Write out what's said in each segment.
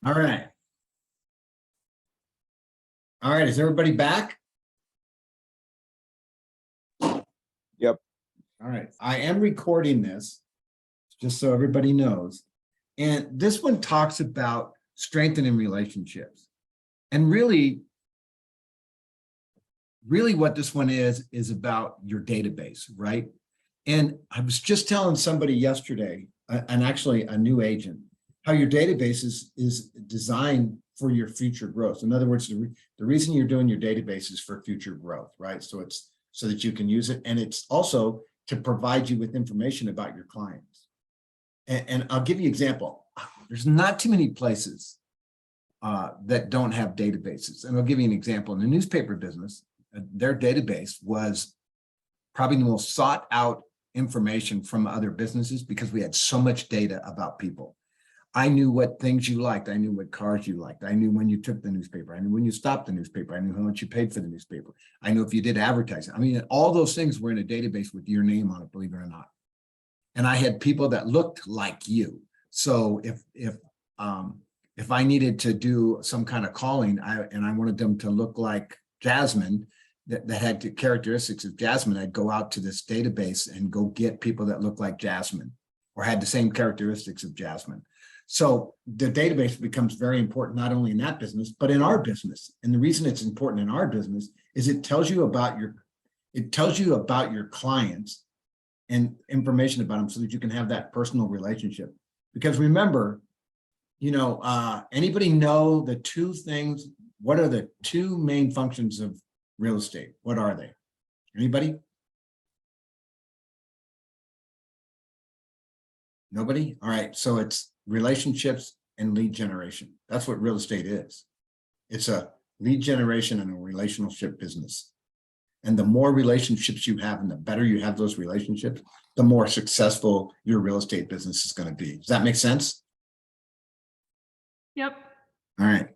All right. All right. Is everybody back? Yep. All right. I am recording this just so everybody knows. And this one talks about strengthening relationships. And really what this one is about your database, right? And I was just telling somebody yesterday, and actually a new agent, how your database is designed for your future growth. In other words, the reason you're doing your database is for future growth, right? So it's so that you can use it. And it's also to provide you with information about your clients. And I'll give you an example. There's not too many places that don't have databases. And I'll give you an example. In the newspaper business, their database was probably the most sought out information from other businesses because we had so much data about people. I knew what things you liked. I knew what cars you liked. I knew when you took the newspaper. I knew when you stopped the newspaper. I knew how much you paid for the newspaper. I knew if you did advertising. I mean, all those things were in a database with your name on it, believe it or not. And I had people that looked like you. So if I needed to do some kind of calling, and I wanted them to look like Jasmine, that had the characteristics of Jasmine, I'd go out to this database and go get people that look like Jasmine or had the same characteristics of Jasmine. So the database becomes very important, not only in that business, but in our business. And the reason it's important in our business is it tells you about your clients and information about them so that you can have that personal relationship. Because remember, anybody know the two things? What are the two main functions of real estate? What are they? Anybody? Nobody? All right. So it's relationships and lead generation. That's what real estate is. It's a lead generation and a relationship business. And the more relationships you have and the better you have those relationships, the more successful your real estate business is going to be. Does that make sense? Yep. All right.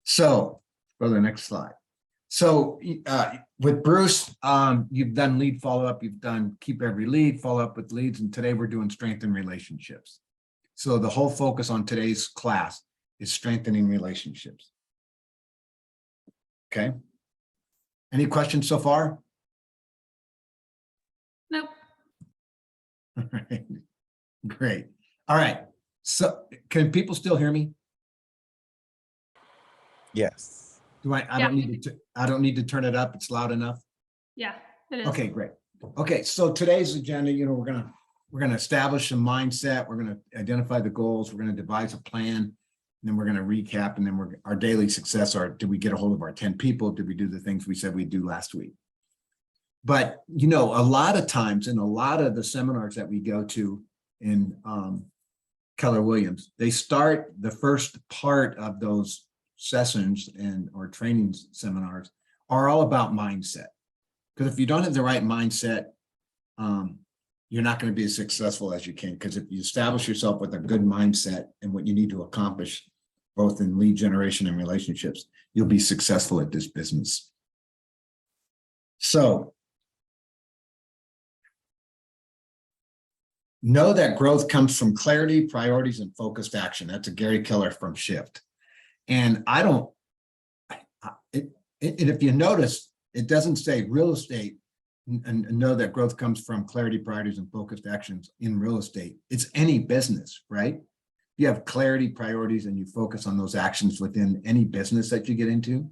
So go to the next slide. So with Bruce, you've done lead follow-up, you've done keep every lead, follow up with leads, and today we're doing strengthen relationships. So the whole focus on today's class is strengthening relationships. Okay. Any questions so far? Nope. All right. Great. All right. So can people still hear me? Yes. I don't need to turn it up. It's loud enough. Yeah, it is. Okay, great. Okay, so today's agenda, we're gonna establish a mindset. We're gonna identify the goals. We're gonna devise a plan, and then we're gonna recap. And then our daily success are: did we get a hold of our 10 people? Did we do the things we said we'd do last week? But a lot of times in a lot of the seminars that we go to in Keller Williams, they start the first part of those sessions or training seminars are all about mindset. Because if you don't have the right mindset, you're not going to be as successful as you can. Because if you establish yourself with a good mindset and what you need to accomplish, both in lead generation and relationships, you'll be successful at this business. So know that growth comes from clarity, priorities, and focused action. That's a Gary Keller from Shift. And if you notice, it doesn't say real estate and know that growth comes from clarity, priorities, and focused actions in real estate. It's any business, right? You have clarity, priorities, and you focus on those actions within any business that you get into,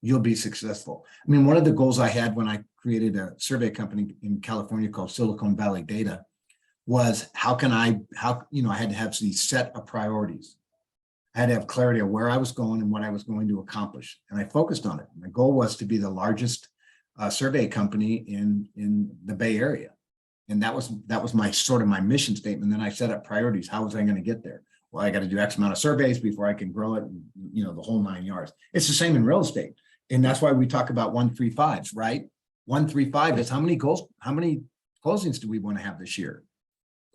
you'll be successful. I mean, one of the goals I had when I created a survey company in California called Silicon Valley Data was I had to have these set of priorities. I had to have clarity of where I was going and what I was going to accomplish. And I focused on it. My goal was to be the largest survey company in the Bay Area. And that was my sort of my mission statement. Then I set up priorities. How was I going to get there? Well, I got to do X amount of surveys before I can grow it, the whole 9 yards. It's the same in real estate. And that's why we talk about 1-3-5s, right? 1-3-5 is how many closings do we want to have this year?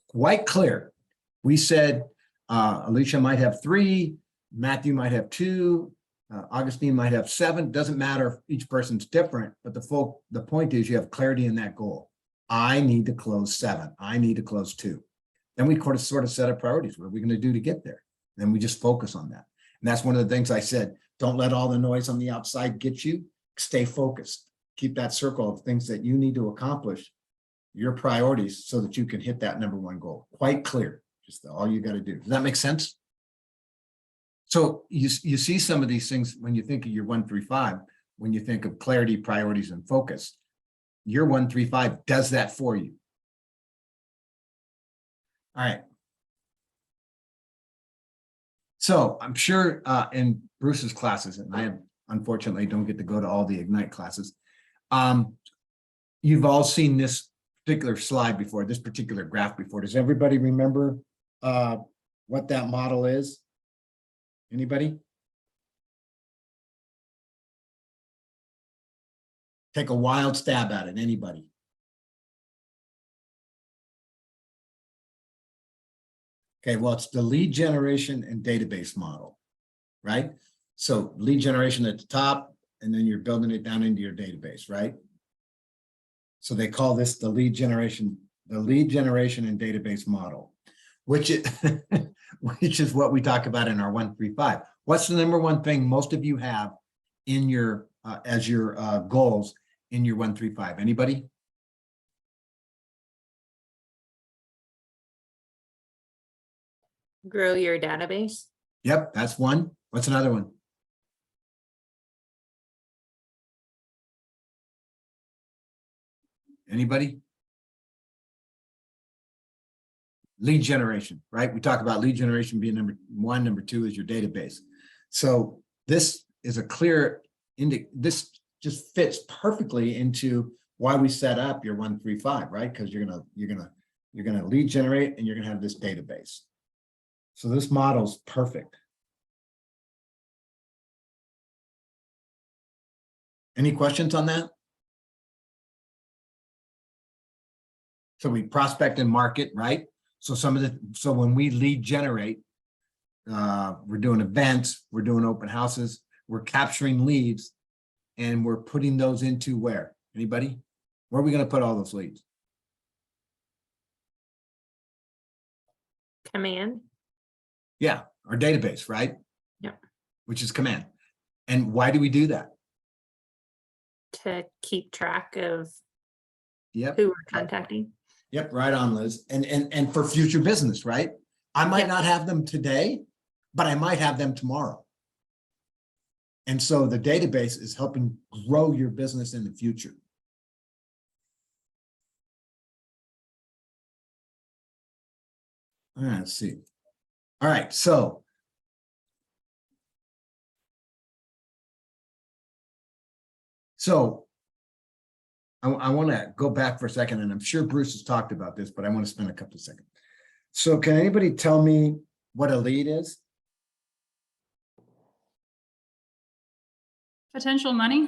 Quite clear. We said, Alicia might have 3, Matthew might have 2, Augustine might have 7. Doesn't matter if each person's different, but the point is you have clarity in that goal. I need to close 7. I need to close 2. Then we sort of set up priorities. What are we going to do to get there? Then we just focus on that. And that's one of the things I said, don't let all the noise on the outside get you. Stay focused. Keep that circle of things that you need to accomplish, your priorities, so that you can hit that number one goal. Quite clear, just all you got to do. Does that make sense? So you see some of these things when you think of your 135, when you think of clarity, priorities, and focus. Your 135 does that for you. All right. So I'm sure in Bruce's classes, and I unfortunately don't get to go to all the Ignite classes, you've all seen this particular slide before, this particular graph before. Does everybody remember what that model is? Anybody? Take a wild stab at it, anybody? Okay, well, it's the lead generation and database model, right? So lead generation at the top, and then you're building it down into your database, right? So they call this the lead generation and database model, which is what we talk about in our 135. What's the number one thing most of you have in your as your goals in your 135? Anybody? Grow your database. Yep, that's one. What's another one? Anybody? Lead generation, right? We talk about lead generation being number one, number two is your database. So this is a clear this just fits perfectly into why we set up your 135, right? Because you're gonna lead generate and you're gonna have this database. So this model's perfect. Any questions on that? So we prospect and market, right? So so when we lead generate, we're doing events, we're doing open houses, we're capturing leads, and we're putting those into where? Anybody? Where are we going to put all those leads? Command. Yeah, our database, right? Yep. Which is command. And why do we do that? To keep track of Yep. who we're contacting. Yep, right on, Liz. And for future business, right? I might Yep. not have them today, but I might have them tomorrow. And so the database is helping grow your business in the future. All right, let's see. All right, so I want to go back for a second, and I'm sure Bruce has talked about this, but I want to spend a couple of seconds. So can anybody tell me what a lead is? Potential money.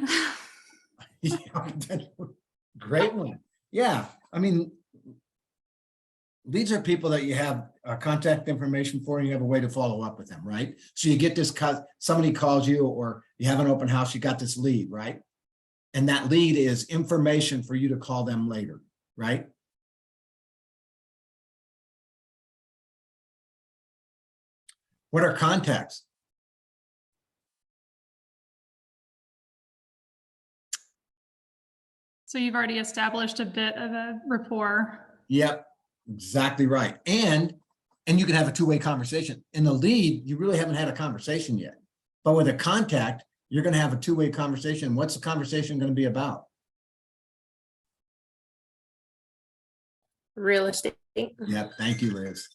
Great one. Yeah, I mean, leads are people that you have contact information for, and you have a way to follow up with them, right? So you get this, somebody calls you, or you have an open house, you got this lead, right? And that lead is information for you to call them later, right? What are contacts? So you've already established a bit of a rapport. Yep, exactly right. And you can have a two-way conversation. In the lead, you really haven't had a conversation yet. But with a contact, you're going to have a two-way conversation. What's the conversation going to be about? Real estate. Yep, thank you, Liz.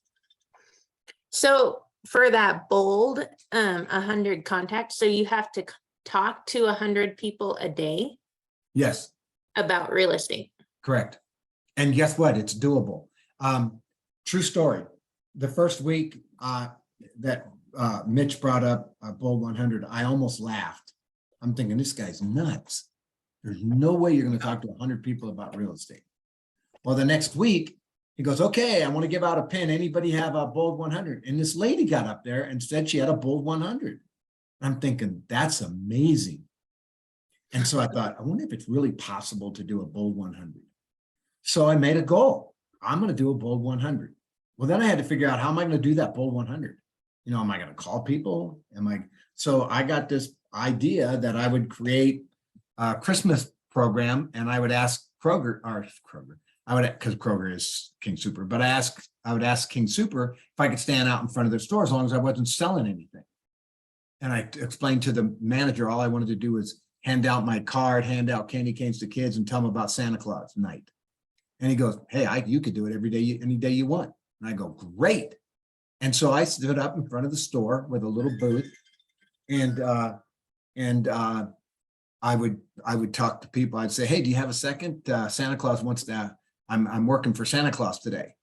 So for that bold 100 contacts, so you have to talk to 100 people a day Yes, about real estate. correct. And guess what? It's doable. True story. The first week that Mitch brought up Bold 100, I almost laughed. I'm thinking, this guy's nuts. There's no way you're going to talk to 100 people about real estate. Well, the next week, he goes, okay, I want to give out a pin. Anybody have a Bold 100? And this lady got up there and said she had a Bold 100. I'm thinking, that's amazing. And so I thought, I wonder if it's really possible to do a Bold 100. So I made a goal. I'm going to do a Bold 100. Well, then I had to figure out, how am I going to do that Bold 100? am I going to call people? So I got this idea that I would create a Christmas program and I would ask because Kroger is King Super, but I would ask King Super if I could stand out in front of their store as long as I wasn't selling anything. And I explained to the manager, all I wanted to do was hand out my card, hand out candy canes to kids and tell them about Santa Claus night. And he goes, hey, you could do it every day, any day you want. And I go, great. And so I stood up in front of the store with a little booth and I would talk to people. I'd say, hey, do you have a second? Santa Claus wants to, I'm working for Santa Claus today.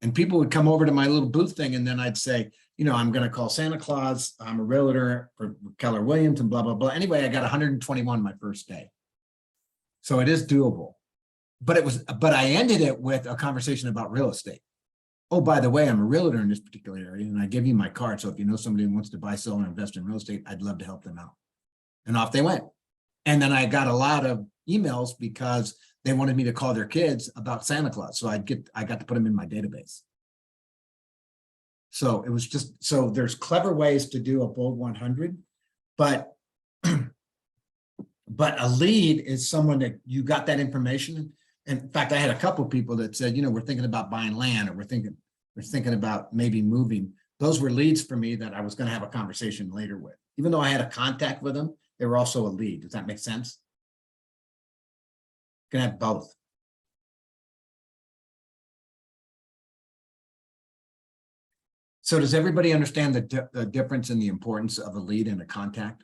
And people would come over to my little booth thing. And then I'd say, I'm going to call Santa Claus. I'm a realtor for Keller Williams and blah, blah, blah. Anyway, I got 121 my first day. So it is doable. But I ended it with a conversation about real estate. Oh, by the way, I'm a realtor in this particular area and I give you my card. So if you know somebody who wants to buy, sell, or invest in real estate, I'd love to help them out. And off they went. And then I got a lot of emails because they wanted me to call their kids about Santa Claus. So I got to put them in my database. So it was so there's clever ways to do a bold 100, but a lead is someone that you got that information. And in fact, I had a couple of people that said, we're thinking about buying land, or we're thinking about maybe moving. Those were leads for me that I was going to have a conversation later with. Even though I had a contact with them, they were also a lead. Does that make sense? You can have both. So does everybody understand the difference in the importance of a lead and a contact?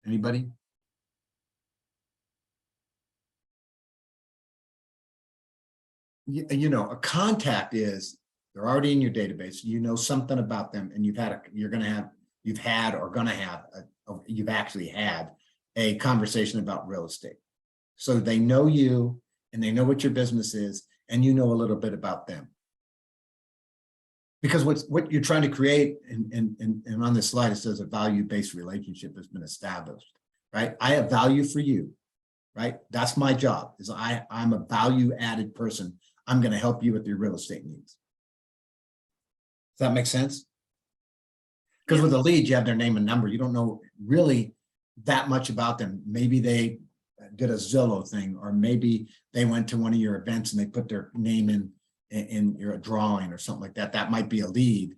Anybody? A contact is they're already in your database. You know something about them, and you've actually had a conversation about real estate. So they know you and they know what your business is, and you know a little bit about them. Because what you're trying to create, and on this slide, it says a value-based relationship has been established, right? I have value for you, right? That's my job, is I'm a value-added person. I'm going to help you with your real estate needs. Does that make sense? Because with a lead, you have their name and number. You don't know really that much about them. Maybe they did a Zillow thing, or maybe they went to one of your events and they put their name in your drawing or something like that. That might be a lead.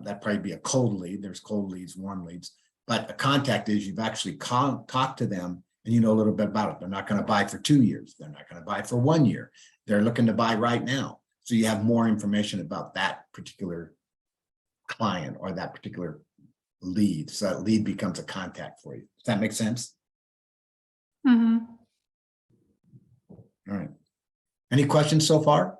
That'd probably be a cold lead. There's cold leads, warm leads. But a contact is you've actually talked to them and you know a little bit about it. They're not going to buy for 2 years. They're not going to buy for 1 year. They're looking to buy right now. So you have more information about that particular client or that particular lead. So that lead becomes a contact for you. Does that make sense? Mm-hmm. All right. Any questions so far?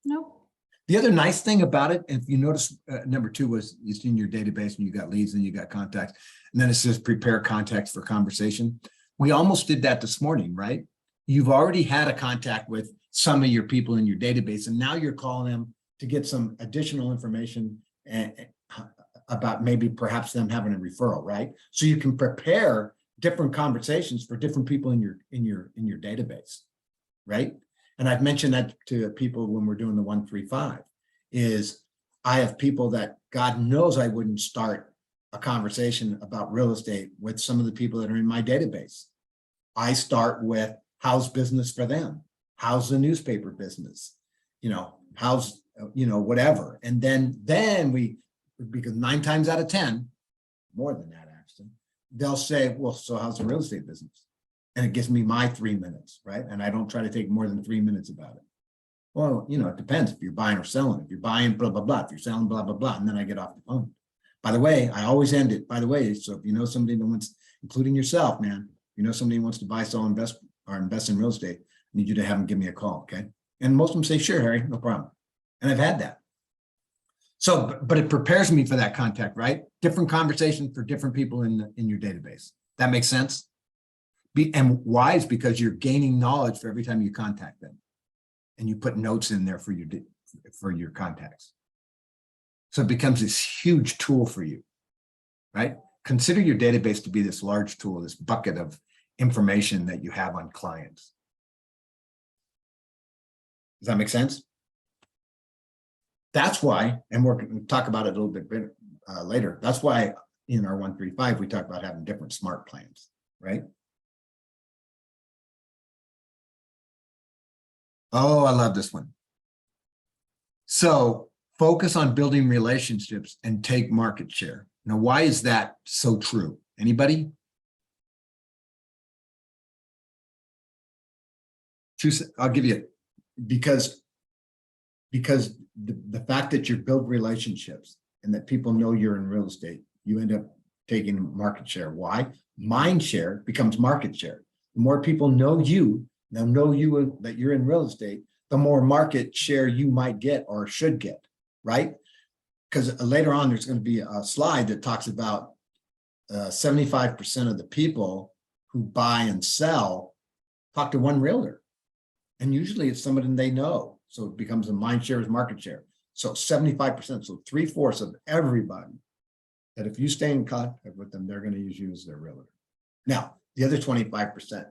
Nope. The other nice thing about it, if you notice, number 2 was it's in your database and you got leads and you got contacts. And then it says prepare contacts for conversation. We almost did that this morning, right? You've already had a contact with some of your people in your database, and now you're calling them to get some additional information about maybe perhaps them having a referral, right? So you can prepare different conversations for different people in your database, right? And I've mentioned that to people when we're doing the 135, is I have people that God knows I wouldn't start a conversation about real estate with some of the people that are in my database. I start with how's business for them? How's the newspaper business? How's, whatever. And then we, because 9 times out of 10, more than that actually, they'll say, well, so how's the real estate business? And it gives me my 3 minutes, right? And I don't try to take more than 3 minutes about it. Well, it depends if you're buying or selling. If you're buying, blah, blah, blah. If you're selling, blah, blah, blah. And then I get off the phone. By the way, I always end it, by the way. So if you know somebody that wants, including yourself, man, somebody who wants to buy, sell, invest in real estate, I need you to have them give me a call, okay? And most of them say, sure, Harry, no problem. And I've had that. So, but it prepares me for that contact, right? Different conversation for different people in your database. That makes sense? And why is because you're gaining knowledge for every time you contact them, and you put notes in there for your contacts. So it becomes this huge tool for you, right? Consider your database to be this large tool, this bucket of information that you have on clients. Does that make sense? That's why, and we're going to talk about it a little bit later. That's why in our 135, we talk about having different smart plans, right? Oh, I love this one. So focus on building relationships and take market share. Now, why is that so true? Anybody? I'll give you, because the fact that you build relationships and that people know you're in real estate, you end up taking market share. Why? Mind share becomes market share. The more people know you, now know you that you're in real estate, the more market share you might get or should get, right? Because later on, there's going to be a slide that talks about 75% of the people who buy and sell talk to one realtor. And usually it's somebody they know. So it becomes a mind share is market share. So 75%, so 3/4 of everybody, that if you stay in contact with them, they're going to use you as their realtor. Now, the other 25%,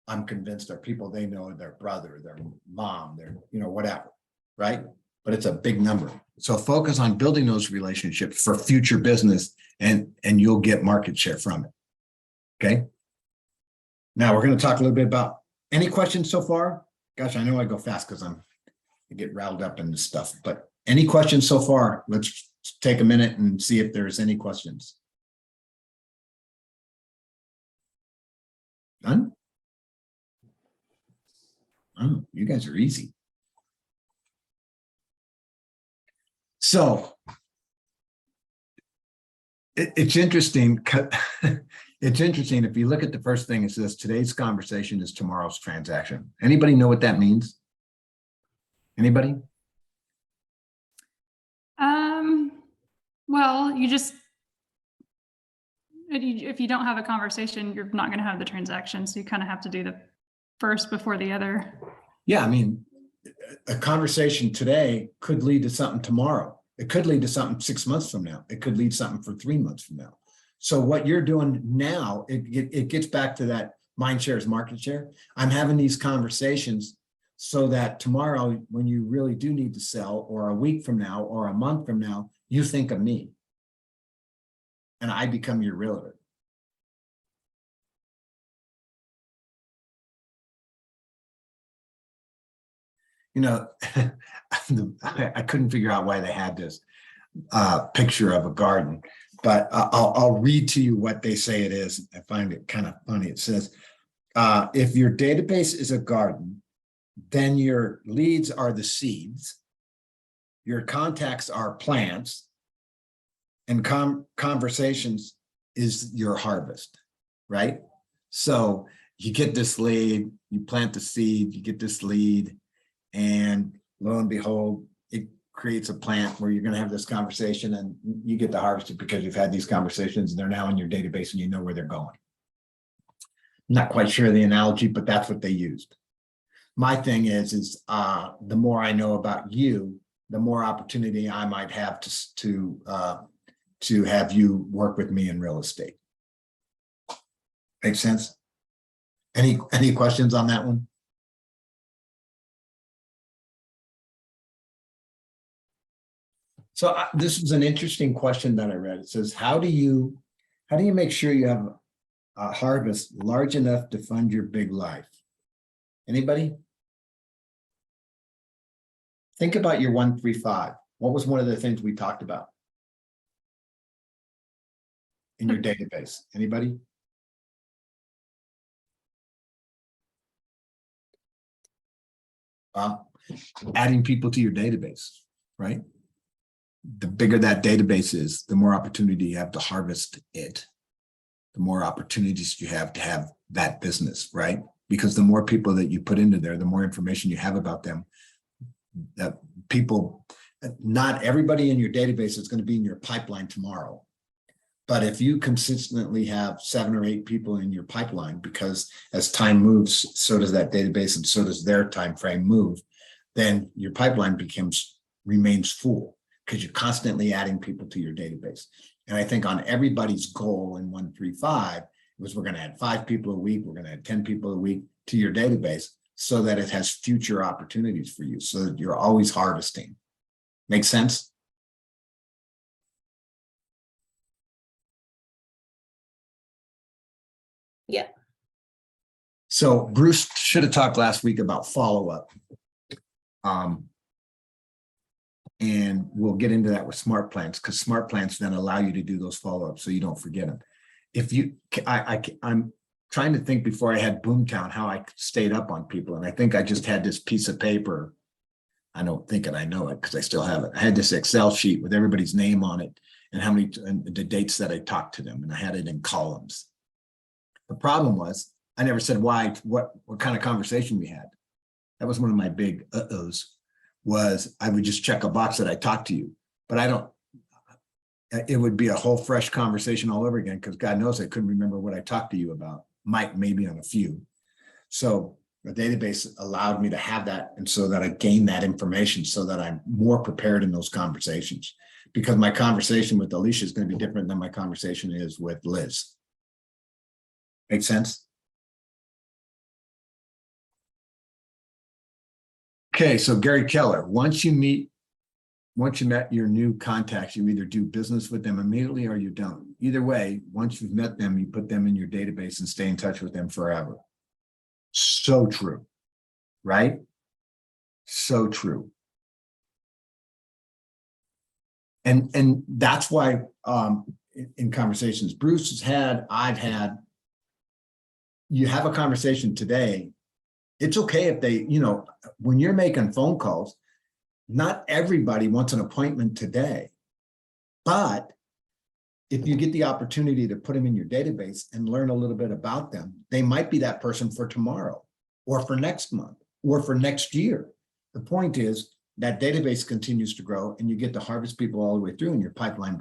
I'm convinced are people they know, their brother, their mom, their, whatever, right? But it's a big number. So focus on building those relationships for future business and you'll get market share from it. Okay. Now we're going to talk a little bit about any questions so far? Gosh, I know I go fast because I get riled up in this stuff, but any questions so far? Let's take a minute and see if there's any questions. None? Oh, you guys are easy. So it's interesting. It's interesting. If you look at the first thing, it says today's conversation is tomorrow's transaction. Anybody know what that means? Anybody? Well, if you don't have a conversation, you're not going to have the transaction. So you kind of have to do the first before the other. Yeah, I mean, a conversation today could lead to something tomorrow. It could lead to something 6 months from now. It could lead to something for 3 months from now. So what you're doing now, it gets back to that mind share is market share. I'm having these conversations so that tomorrow, when you really do need to sell, or a week from now, or a month from now, you think of me and I become your realtor. I couldn't figure out why they had this picture of a garden, but I'll read to you what they say it is. I find it kind of funny. It says, if your database is a garden, then your leads are the seeds, your contacts are plants, and conversations is your harvest, right? So you get this lead, you plant the seed, you get this lead, and lo and behold, it creates a plant where you're going to have this conversation and you get to harvest it because you've had these conversations and they're now in your database and you know where they're going. I'm not quite sure of the analogy, but that's what they used. My thing is the more I know about you, the more opportunity I might have to have you work with me in real estate. Make sense? Any questions on that one? So this is an interesting question that I read. It says, how do you make sure you have a harvest large enough to fund your big life? Anybody? Think about your 135. What was one of the things we talked about in your database? Anybody? Adding people to your database, right? The bigger that database is, the more opportunity you have to harvest it, the more opportunities you have to have that business, right? Because the more people that you put into there, the more information you have about them. That people, not everybody in your database is going to be in your pipeline tomorrow. But if you consistently have 7 or 8 people in your pipeline, because as time moves, so does that database and so does their time frame move, then your pipeline remains full because you're constantly adding people to your database. And I think on everybody's goal in 135 was we're going to add 5 people a week, we're going to add 10 people a week to your database so that it has future opportunities for you, so that you're always harvesting. Make sense? Yeah. So Bruce should have talked last week about follow-up. And we'll get into that with smart plans, because smart plans then allow you to do those follow-ups so you don't forget them. If you, I'm trying to think before I had Boomtown, how I stayed up on people. And I think I just had this piece of paper. I don't think it, I know it because I still have it. I had this Excel sheet with everybody's name on it and how many, and the dates that I talked to them. And I had it in columns. The problem was I never said why, what kind of conversation we had. That was one of my big uh-ohs, was I would just check a box that I talked to you, but I don't, it would be a whole fresh conversation all over again, because God knows I couldn't remember what I talked to you about. Maybe on a few. So the database allowed me to have that, and so that I gain that information so that I'm more prepared in those conversations, because my conversation with Alicia is going to be different than my conversation is with Liz. Make sense? Okay, so Gary Keller, once you met your new contacts, you either do business with them immediately or you don't. Either way, once you've met them, you put them in your database and stay in touch with them forever. So true, right? So true. And that's why in conversations Bruce has had, I've had, you have a conversation today. It's okay if they, when you're making phone calls, not everybody wants an appointment today, but if you get the opportunity to put them in your database and learn a little bit about them, they might be that person for tomorrow or for next month or for next year. The point is that database continues to grow and you get to harvest people all the way through, and your pipeline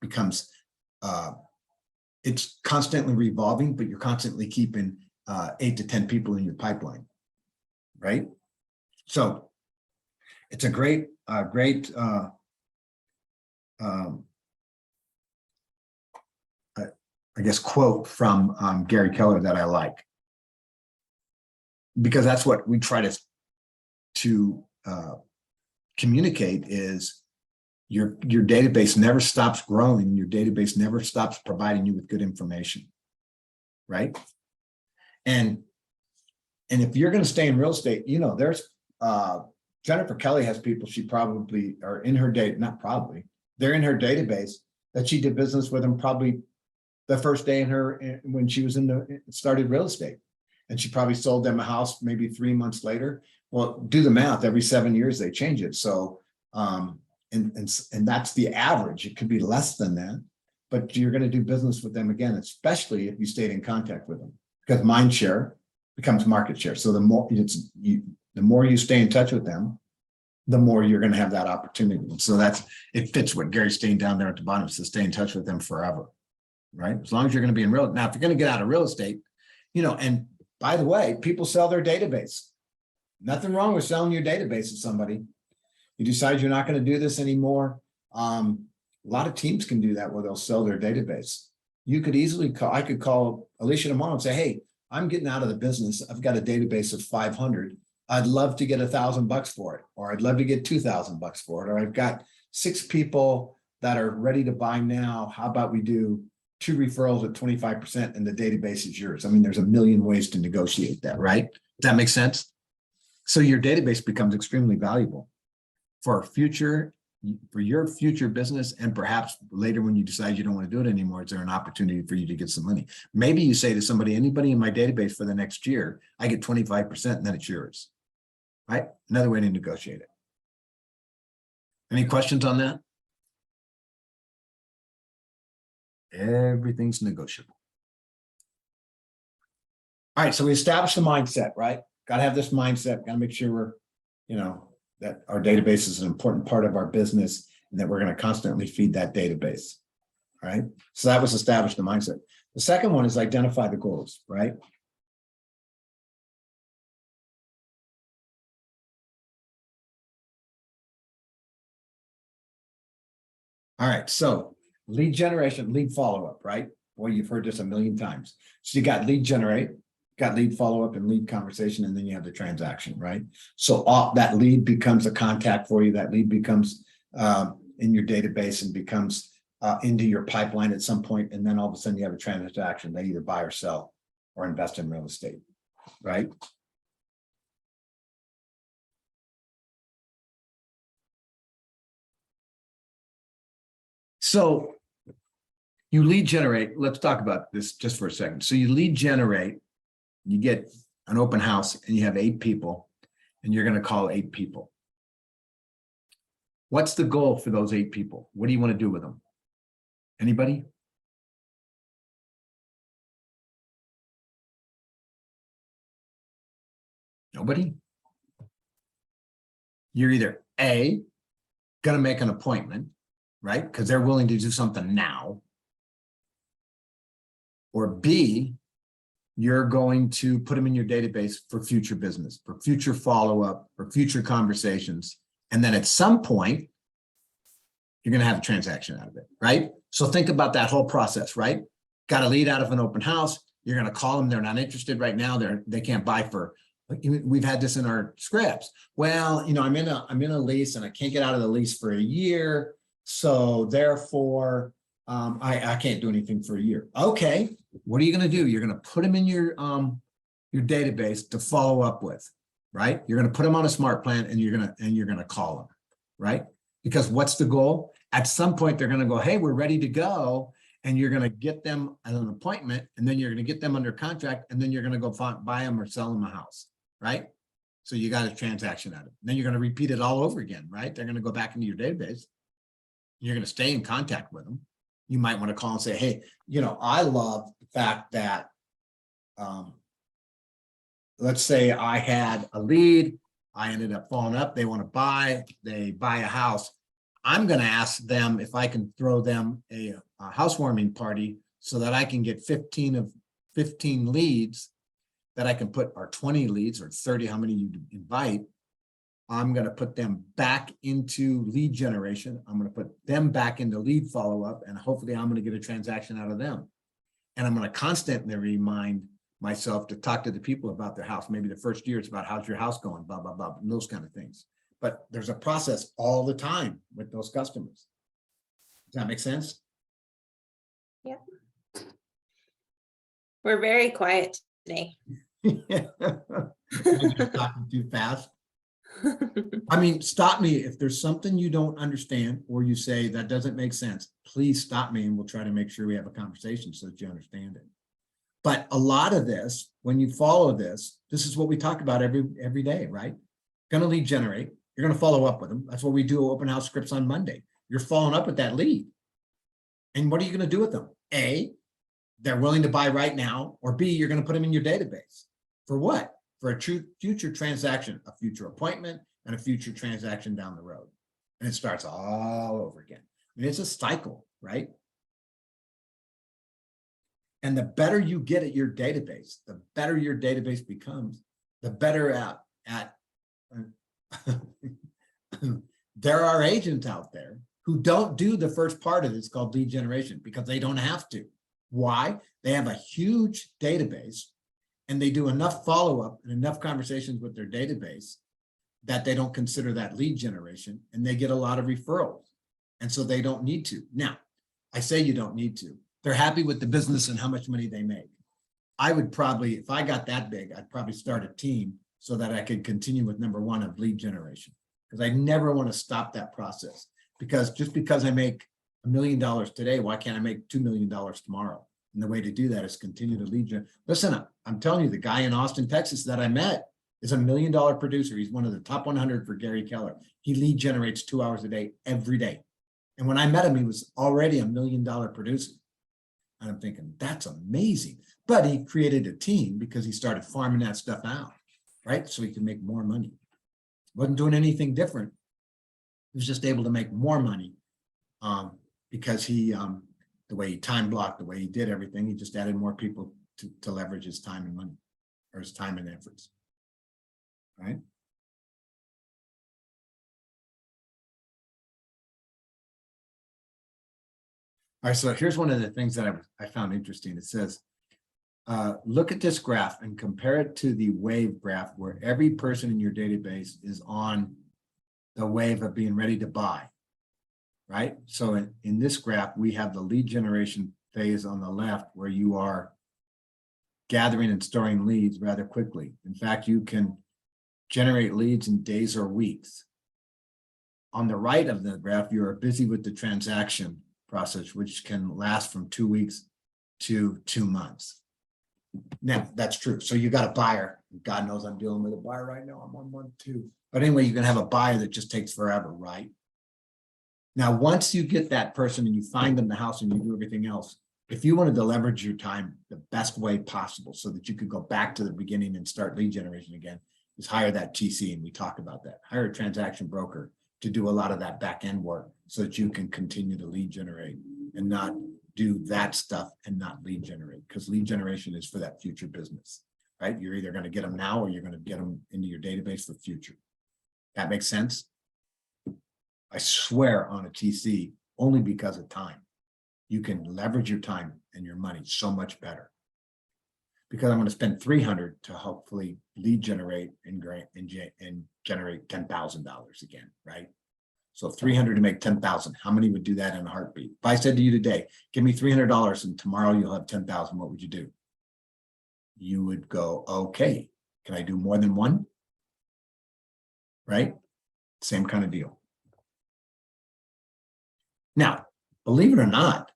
becomes, it's constantly revolving, but you're constantly keeping 8 to 10 people in your pipeline, right? So it's a great I guess, quote from Gary Keller that I like, because that's what we try to communicate is your database never stops growing. Your database never stops providing you with good information, right? And if you're going to stay in real estate, there's Jennifer Kelly has people she probably are in her date, not probably, they're in her database that she did business with them probably the first day when she was started real estate, and she probably sold them a house maybe 3 months later. Well, do the math, every 7 years they change it. So and that's the average. It could be less than that, but you're going to do business with them again, especially if you stayed in contact with them, because mind share becomes market share. So the more you stay in touch with them, the more you're going to have that opportunity. And so it fits what Gary's saying down there at the bottom, is to stay in touch with them forever, right? As long as you're going to be in real. Now, if you're going to get out of real estate, and by the way, people sell their database. Nothing wrong with selling your database to somebody. You decide you're not going to do this anymore. A lot of teams can do that where they'll sell their database. You could easily I could call Alicia tomorrow and say, hey, I'm getting out of the business. I've got a database of 500. I'd love to get $1,000 for it, or I'd love to get $2,000 for it, or I've got 6 people that are ready to buy now. How about we do 2 referrals at 25% and the database is yours? I mean, there's a million ways to negotiate that, right? Does that make sense? So your database becomes extremely valuable for your future business, and perhaps later when you decide you don't want to do it anymore, is there an opportunity for you to get some money? Maybe you say to somebody, anybody in my database for the next year, I get 25% and then it's yours, right? Another way to negotiate it. Any questions on that? Everything's negotiable. All right, so we established the mindset, right? Got to have this mindset, got to make sure we're, that our database is an important part of our business and that we're going to constantly feed that database. All right. So that was established the mindset. The second one is identify the goals, right? All right. So lead generation, lead follow-up, right? Well, you've heard this a million times. So you got lead generate, got lead follow-up and lead conversation, and then you have the transaction, right? So all that lead becomes a contact for you. That lead becomes in your database and becomes into your pipeline at some point, and then all of a sudden you have a transaction. They either buy or sell or invest in real estate, right? So you lead generate. Let's talk about this just for a second. So you lead generate, you get an open house and you have 8 people and you're going to call 8 people. What's the goal for those 8 people? What do you want to do with them? Anybody? Nobody? You're either A, going to make an appointment, right? Because they're willing to do something now. Or B, you're going to put them in your database for future business, for future follow-up, for future conversations. And then at some point, you're going to have a transaction out of it, right? So think about that whole process, right? Got a lead out of an open house. You're going to call them. They're not interested right now. They can't buy for, we've had this in our scripts. Well, I'm in a lease and I can't get out of the lease for a year. So therefore, I can't do anything for a year. Okay, what are you going to do? You're going to put them in your database to follow up with, right? You're going to put them on a smart plan and you're going to call them, right? Because what's the goal? At some point, they're going to go, hey, we're ready to go. And you're going to get them at an appointment, and then you're going to get them under contract, and then you're going to go buy them or sell them a house, right? So you got a transaction out of it. Then you're going to repeat it all over again, right? They're going to go back into your database. You're going to stay in contact with them. You might want to call and say, hey, I love the fact that, let's say I had a lead, I ended up following up, they want to buy, they buy a house. I'm going to ask them if I can throw them a housewarming party so that I can get 15 leads that I can put, or 20 leads or 30, how many you invite. I'm going to put them back into lead generation. I'm going to put them back into lead follow-up, and hopefully I'm going to get a transaction out of them. And I'm going to constantly remind myself to talk to the people about their house. Maybe the first year it's about how's your house going, blah, blah, blah, and those kind of things. But there's a process all the time with those customers. Does that make sense? Yeah. We're very quiet today. Talking too fast. I mean, stop me if there's something you don't understand or you say that doesn't make sense. Please stop me and we'll try to make sure we have a conversation so that you understand it. But a lot of this, when you follow this is what we talk about every day, right? Going to lead generate. You're going to follow up with them. That's what we do open house scripts on Monday. You're following up with that lead. And what are you going to do with them? A, they're willing to buy right now, or B, you're going to put them in your database. For what? For a true future transaction, a future appointment, and a future transaction down the road. And it starts all over again. I mean, it's a cycle, right? And the better you get at your database, the better your database becomes, the better at there are agents out there who don't do the first part of this called lead generation because they don't have to. Why? They have a huge database and they do enough follow-up and enough conversations with their database that they don't consider that lead generation, and they get a lot of referrals. And so they don't need to. Now, I say you don't need to. They're happy with the business and how much money they make. I would probably, if I got that big, I'd probably start a team so that I could continue with number 1 of lead generation, because I never want to stop that process. Because just because I make $1 million today, why can't I make $2 million tomorrow? And the way to do that is continue to lead generate. Listen, I'm telling you, the guy in Austin, Texas that I met is $1 million producer. He's one of the top 100 for Gary Keller. He lead generates 2 hours a day, every day. And when I met him, he was already $1 million producer. And I'm thinking, that's amazing. But he created a team because he started farming that stuff out, right? So he could make more money. Wasn't doing anything different. He was just able to make more money because he, the way he time blocked, the way he did everything, he just added more people to leverage his time and money, or his time and efforts, right? All right, so here's one of the things that I found interesting. It says, look at this graph and compare it to the wave graph where every person in your database is on the wave of being ready to buy, right? So in this graph, we have the lead generation phase on the left where you are gathering and storing leads rather quickly. In fact, you can generate leads in days or weeks. On the right of the graph, you are busy with the transaction process, which can last from 2 weeks to 2 months. Now, that's true. So you got a buyer. God knows I'm dealing with a buyer right now. I'm on 1, 2. But anyway, you can have a buyer that just takes forever, right? Now, once you get that person and you find them the house and you do everything else, if you wanted to leverage your time the best way possible so that you could go back to the beginning and start lead generation again, is hire that TC, and we talk about that. Hire a transaction broker to do a lot of that back end work so that you can continue to lead generate and not do that stuff and not lead generate, because lead generation is for that future business, right? You're either going to get them now or you're going to get them into your database for the future. That makes sense? I swear on a TC only because of time. You can leverage your time and your money so much better. Because I'm going to spend $300 to hopefully lead generate and generate $10,000 again, right? So $300 to make $10,000. How many would do that in a heartbeat? If I said to you today, give me $300 and tomorrow you'll have $10,000, what would you do? You would go, okay, can I do more than one? Right? Same kind of deal. Now, believe it or not,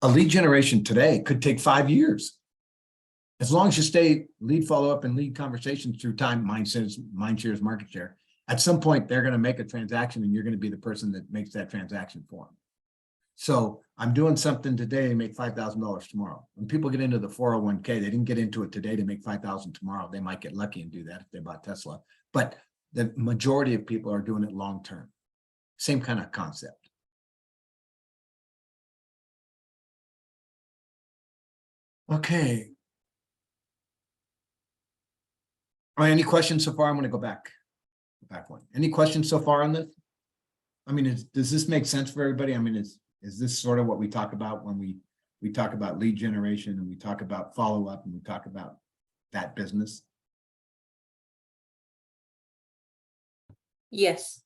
a lead generation today could take 5 years. As long as you stay lead follow-up and lead conversations through time, mind shares, market share, at some point they're going to make a transaction and you're going to be the person that makes that transaction for them. So I'm doing something today to make $5,000 tomorrow. When people get into the 401k, they didn't get into it today to make $5,000 tomorrow. They might get lucky and do that if they bought Tesla, but the majority of people are doing it long-term. Same kind of concept. Okay. All right, any questions so far? I'm going to go back one. Any questions so far on this? I mean, does this make sense for everybody? I mean, is this sort of what we talk about when we talk about lead generation and we talk about follow-up and we talk about that business? Yes.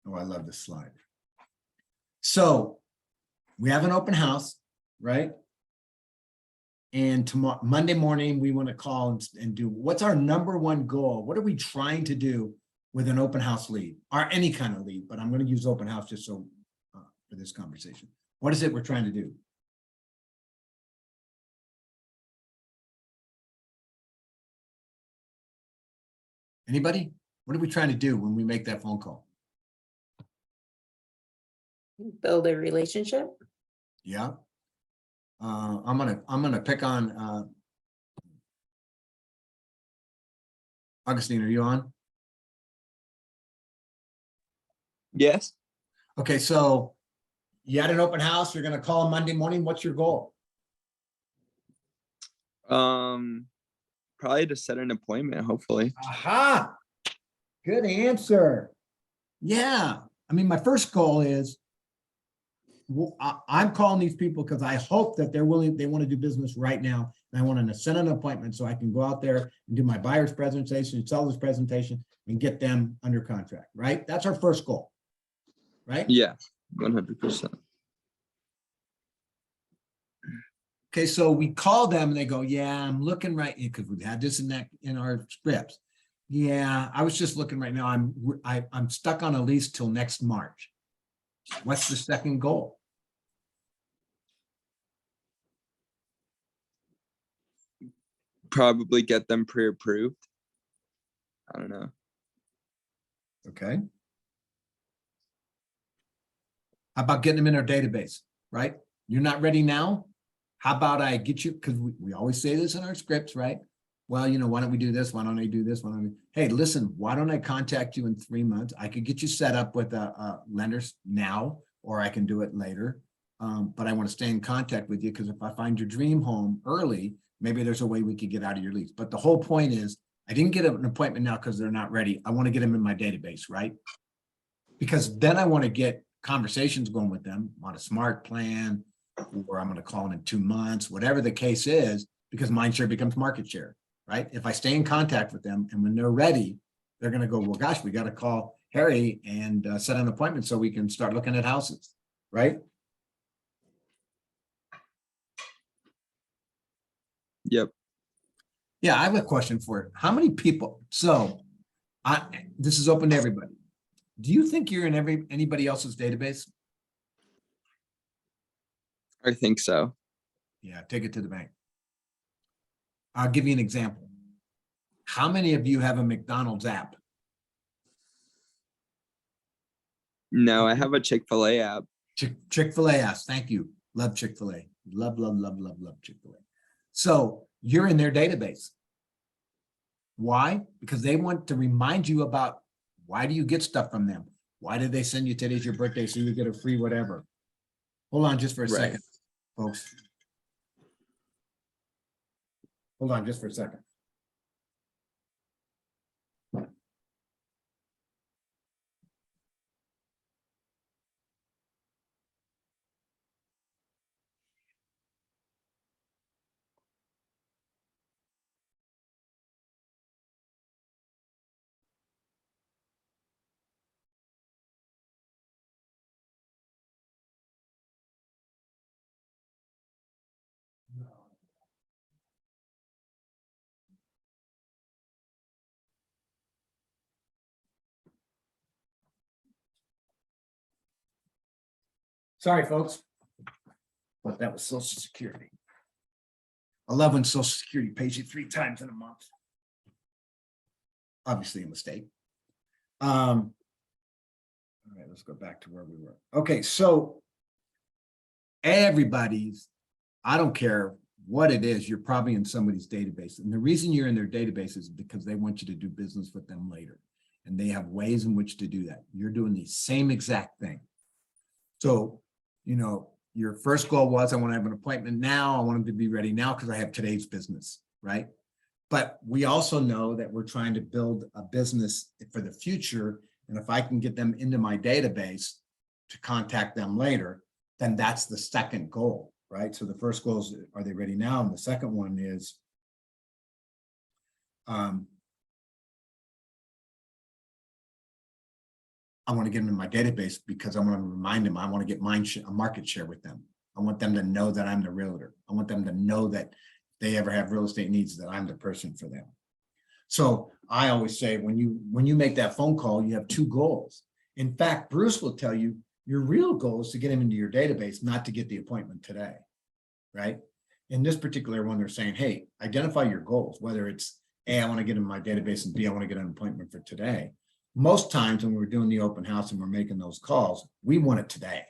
Oh, I love this slide. So we have an open house, right? And tomorrow, Monday morning, we want to call and do, what's our number one goal? What are we trying to do with an open house lead or any kind of lead? But I'm going to use open house just so for this conversation. What is it we're trying to do? Anybody? What are we trying to do when we make that phone call? Build a relationship. Yeah. I'm gonna pick on Augustine. Are you on? Yes. Okay, so you had an open house. You're gonna call Monday morning. What's your goal? Probably to set an appointment, hopefully. Aha! Good answer. Yeah. I mean, my first goal is I'm calling these people because I hope that they want to do business right now. And I want to set an appointment so I can go out there and do my buyer's presentation, sell this presentation, and get them under contract, right? That's our first goal, right? Yeah, 100%. Okay, so we call them and they go, yeah, I'm looking right, because we've had this in our scripts. Yeah, I was just looking right now. I'm stuck on a lease till next March. What's the second goal? Probably get them pre-approved. I don't know. Okay. How about getting them in our database, right? You're not ready now? How about I get you, because we always say this in our scripts, right? Well, you know, why don't we do this? Why don't I do this? Hey, listen, why don't I contact you in 3 months? I could get you set up with a lenders now, or I can do it later. But I want to stay in contact with you because if I find your dream home early, maybe there's a way we could get out of your lease. But the whole point is, I didn't get an appointment now because they're not ready. I want to get them in my database, right? Because then I want to get conversations going with them on a smart plan, or I'm going to call in 2 months, whatever the case is, because mind share becomes market share, right? If I stay in contact with them and when they're ready, they're going to go, well, gosh, we got to call Harry and set an appointment so we can start looking at houses, right? Yep. Yeah, I have a question for you. How many people? So this is open to everybody. Do you think you're in anybody else's database? I think so. Yeah, take it to the bank. I'll give you an example. How many of you have a McDonald's app? No, I have a Chick-fil-A app. Chick-fil-A apps. Thank you. Love Chick-fil-A. Love, love, love, love, love Chick-fil-A. So you're in their database. Why? Because they want to remind you about why do you get stuff from them? Why did they send you today's your birthday so you get a free whatever? Hold on just for a Right. second, folks. Hold on just for a second. Sorry, folks. But that was Social Security. I love when Social Security pays you 3 times in a month. Obviously a mistake. All right, let's go back to where we were. Okay, so everybody's, I don't care what it is, you're probably in somebody's database. And the reason you're in their database is because they want you to do business with them later. And they have ways in which to do that. You're doing the same exact thing. So, you know, your first goal was, I want to have an appointment now. I want them to be ready now because I have today's business, right? But we also know that we're trying to build a business for the future. And if I can get them into my database to contact them later, then that's the second goal, right? So the first goal is, are they ready now? And the second one is, I want to get them in my database because I want to remind them, I want to get a market share with them. I want them to know that I'm the realtor. I want them to know that if they ever have real estate needs, that I'm the person for them. So I always say, when you make that phone call, you have 2 goals. In fact, Bruce will tell you your real goal is to get him into your database, not to get the appointment today, right? In this particular one, they're saying, hey, identify your goals, whether it's A, I want to get in my database, and B, I want to get an appointment for today. Most times when we're doing the open house and we're making those calls, we want it today,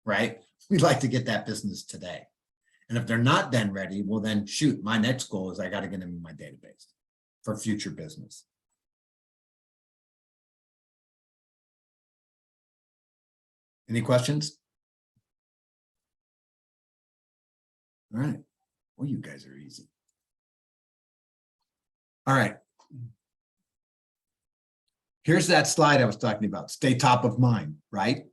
right? We'd like to get that business today. And if they're not then ready, well then shoot, my next goal is I got to get them in my database for future business. Any questions? All right. Well, you guys are easy. All right. Here's that slide I was talking about. Stay top of mind, right?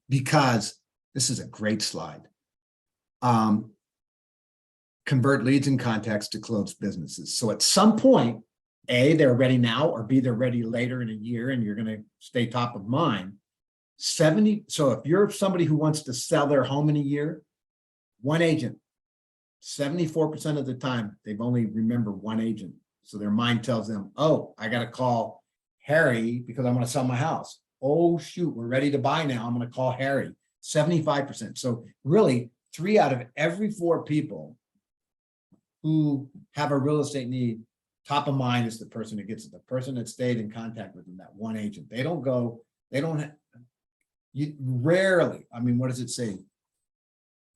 Because this is a great slide. Convert leads and contacts to close businesses. So at some point, A, they're ready now, or B, they're ready later in a year, and you're going to stay top of mind. So if you're somebody who wants to sell their home in a year, one agent, 74% of the time, they've only remember one agent. So their mind tells them, oh, I got to call Harry because I want to sell my house. Oh, shoot, we're ready to buy now. I'm going to call Harry. 75%. So really, 3 out of every 4 people who have a real estate need, top of mind is the person who gets it, the person that stayed in contact with them, that one agent. They don't go, they don't, you rarely, I mean, what does it say?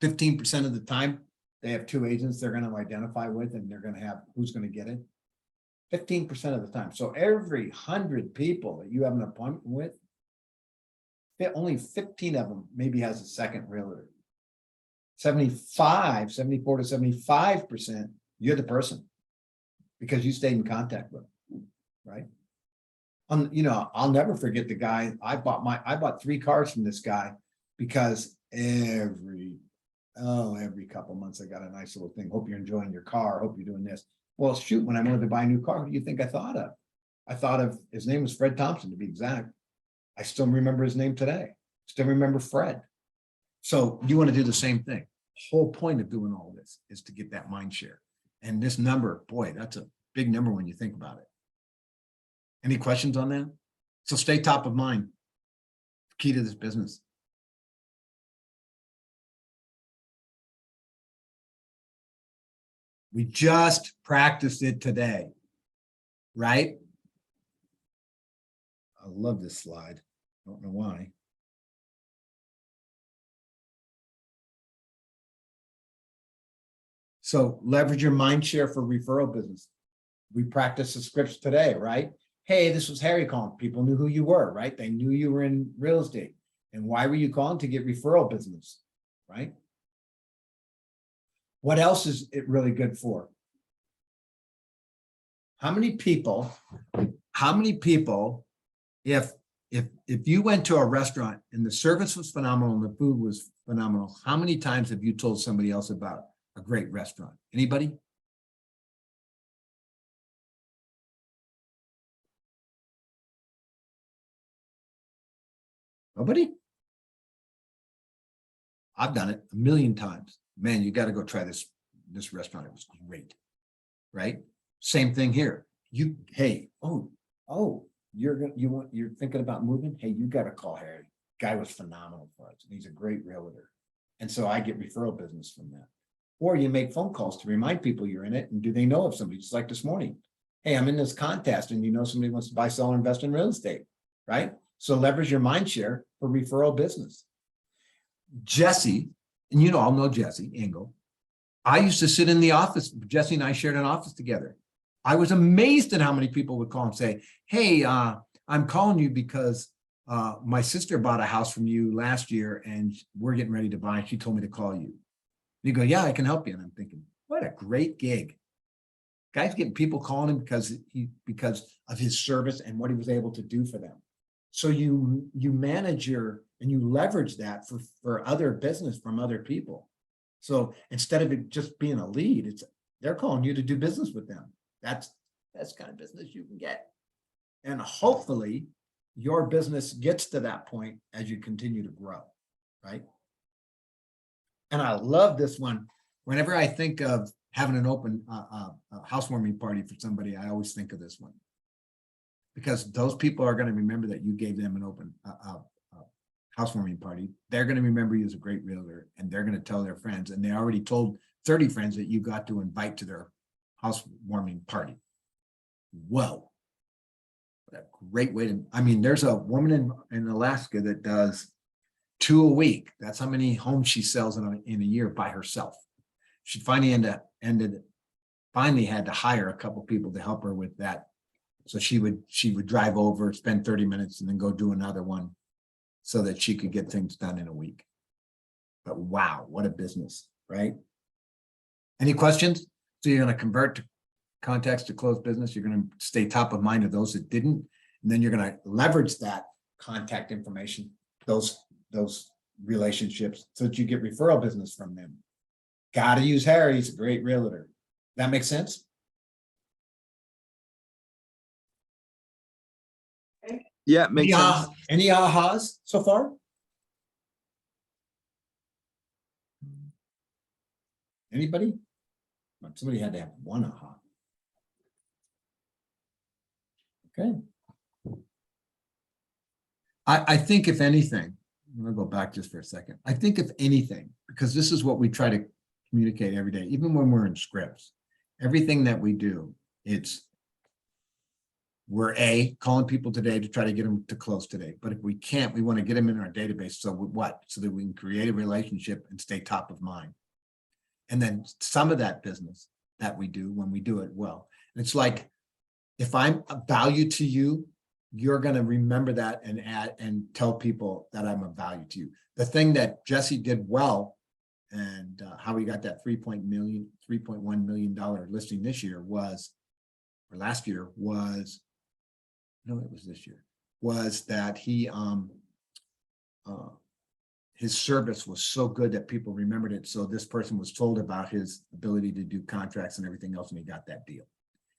15% of the time, they have 2 agents they're going to identify with, and they're going to have who's going to get it. 15% of the time. So every 100 people that you have an appointment with, only 15 of them maybe has a second realtor. 74 to 75%, you're the person because you stayed in contact with them, right? You know, I'll never forget the guy. I bought 3 cars from this guy because every couple months I got a nice little thing. Hope you're enjoying your car. Hope you're doing this. Well, shoot, when I wanted to buy a new car, who do you think I thought of? I thought of, his name was Fred Thompson, to be exact. I still remember his name today. Still remember Fred. So you want to do the same thing. Whole point of doing all this is to get that mind share. And this number, boy, that's a big number when you think about it. Any questions on that? So stay top of mind. Key to this business. We just practiced it today, right? I love this slide. Don't know why. So leverage your mind share for referral business. We practiced the scripts today, right? Hey, this was Harry calling. People knew who you were, right? They knew you were in real estate. And why were you calling? To get referral business, right? What else is it really good for? How many people, if you went to a restaurant and the service was phenomenal and the food was phenomenal, how many times have you told somebody else about a great restaurant? Anybody? Nobody? I've done it a million times. Man, you got to go try this restaurant. It was great, right? Same thing here. Hey, you're thinking about moving? Hey, you got to call Harry. Guy was phenomenal for us. He's a great realtor. And so I get referral business from that. Or you make phone calls to remind people you're in it. And do they know of somebody? Just like this morning. Hey, I'm in this contest and you know somebody wants to buy, sell, or invest in real estate, right? So leverage your mind share for referral business. Jesse, and you know, I'll know Jesse Engel. I used to sit in the office. Jesse and I shared an office together. I was amazed at how many people would call and say, hey, I'm calling you because my sister bought a house from you last year and we're getting ready to buy. She told me to call you. You go, yeah, I can help you. And I'm thinking, what a great gig. Guy's getting people calling him because of his service and what he was able to do for them. So you manage and you leverage that for other business from other people. So instead of it just being a lead, they're calling you to do business with them. That's kind of business you can get. And hopefully your business gets to that point as you continue to grow, right? And I love this one. Whenever I think of having an open housewarming party for somebody, I always think of this one. Because those people are going to remember that you gave them an open housewarming party. They're going to remember you as a great realtor, and they're going to tell their friends. And they already told 30 friends that you got to invite to their housewarming party. Whoa. What a great way to, I mean, there's a woman in Alaska that does 2 a week. That's how many homes she sells in a year by herself. She finally had to hire a couple people to help her with that. So she would drive over, spend 30 minutes, and then go do another one so that she could get things done in a week. But wow, what a business, right? Any questions? So you're going to convert to contacts to close business. You're going to stay top of mind of those that didn't. And then you're going to leverage that contact information, those relationships, so that you get referral business from them. Got to use Harry. He's a great realtor. That makes sense? Yeah, makes sense. Any ahas so far? Anybody? Somebody had to have one aha. Okay. I think if anything, I'm going to go back just for a second. I think if anything, because this is what we try to communicate every day, even when we're in scripts, everything that we do, we're calling people today to try to get them to close today. But if we can't, we want to get them in our database. So what? So that we can create a relationship and stay top of mind. And then some of that business that we do, when we do it well, it's like, if I'm of value to you, you're going to remember that and add and tell people that I'm of value to you. The thing that Jesse did well, and how he got that $3.1 million listing this year was, or last year was, no, it was this year, was that he his service was so good that people remembered it. So this person was told about his ability to do contracts and everything else, and he got that deal.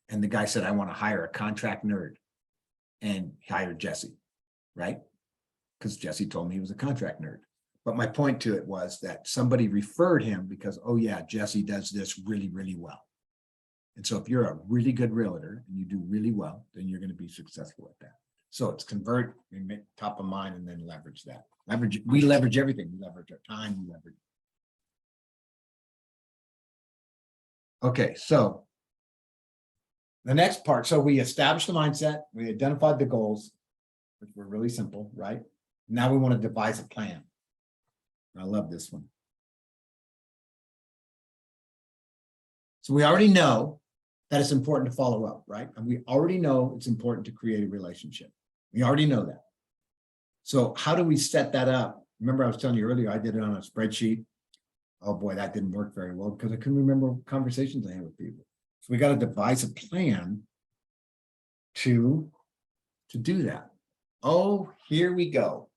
And the guy said, I want to hire a contract nerd, and hired Jesse, right? Because Jesse told me he was a contract nerd. But my point to it was that somebody referred him because, oh yeah, Jesse does this really, really well. And so if you're a really good realtor and you do really well, then you're going to be successful at that. So it's convert and make top of mind and then leverage that. We leverage everything. We leverage our time, we leverage. Okay, so the next part, so we established the mindset, we identified the goals, which were really simple, right? Now we want to devise a plan. I love this one. So we already know that it's important to follow up, right? And we already know it's important to create a relationship. We already know that. So how do we set that up? Remember, I was telling you earlier, I did it on a spreadsheet. Oh boy, that didn't work very well because I couldn't remember conversations I had with people. So we got to devise a plan to do that. Oh, here we go.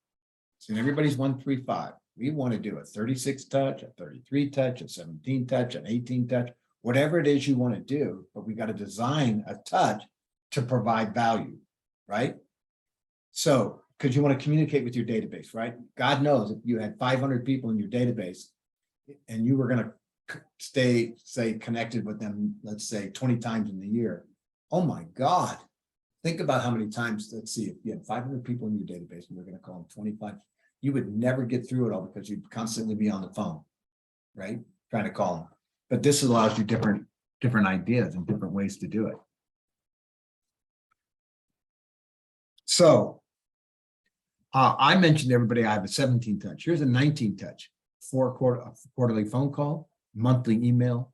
So everybody's 135. We want to do a 36 touch, a 33 touch, a 17 touch, an 18 touch, whatever it is you want to do, but we got to design a touch to provide value, right? So, because you want to communicate with your database, right? God knows if you had 500 people in your database and you were going to stay, say, connected with them, let's say 20 times in the year. Oh my God. Think about how many times, let's see, if you had 500 people in your database and you're going to call them 25, you would never get through it all because you'd constantly be on the phone, right? Trying to call them. But this allows you different ideas and different ways to do it. So I mentioned to everybody I have a 17 touch. Here's a 19 touch. Quarterly phone call, monthly email,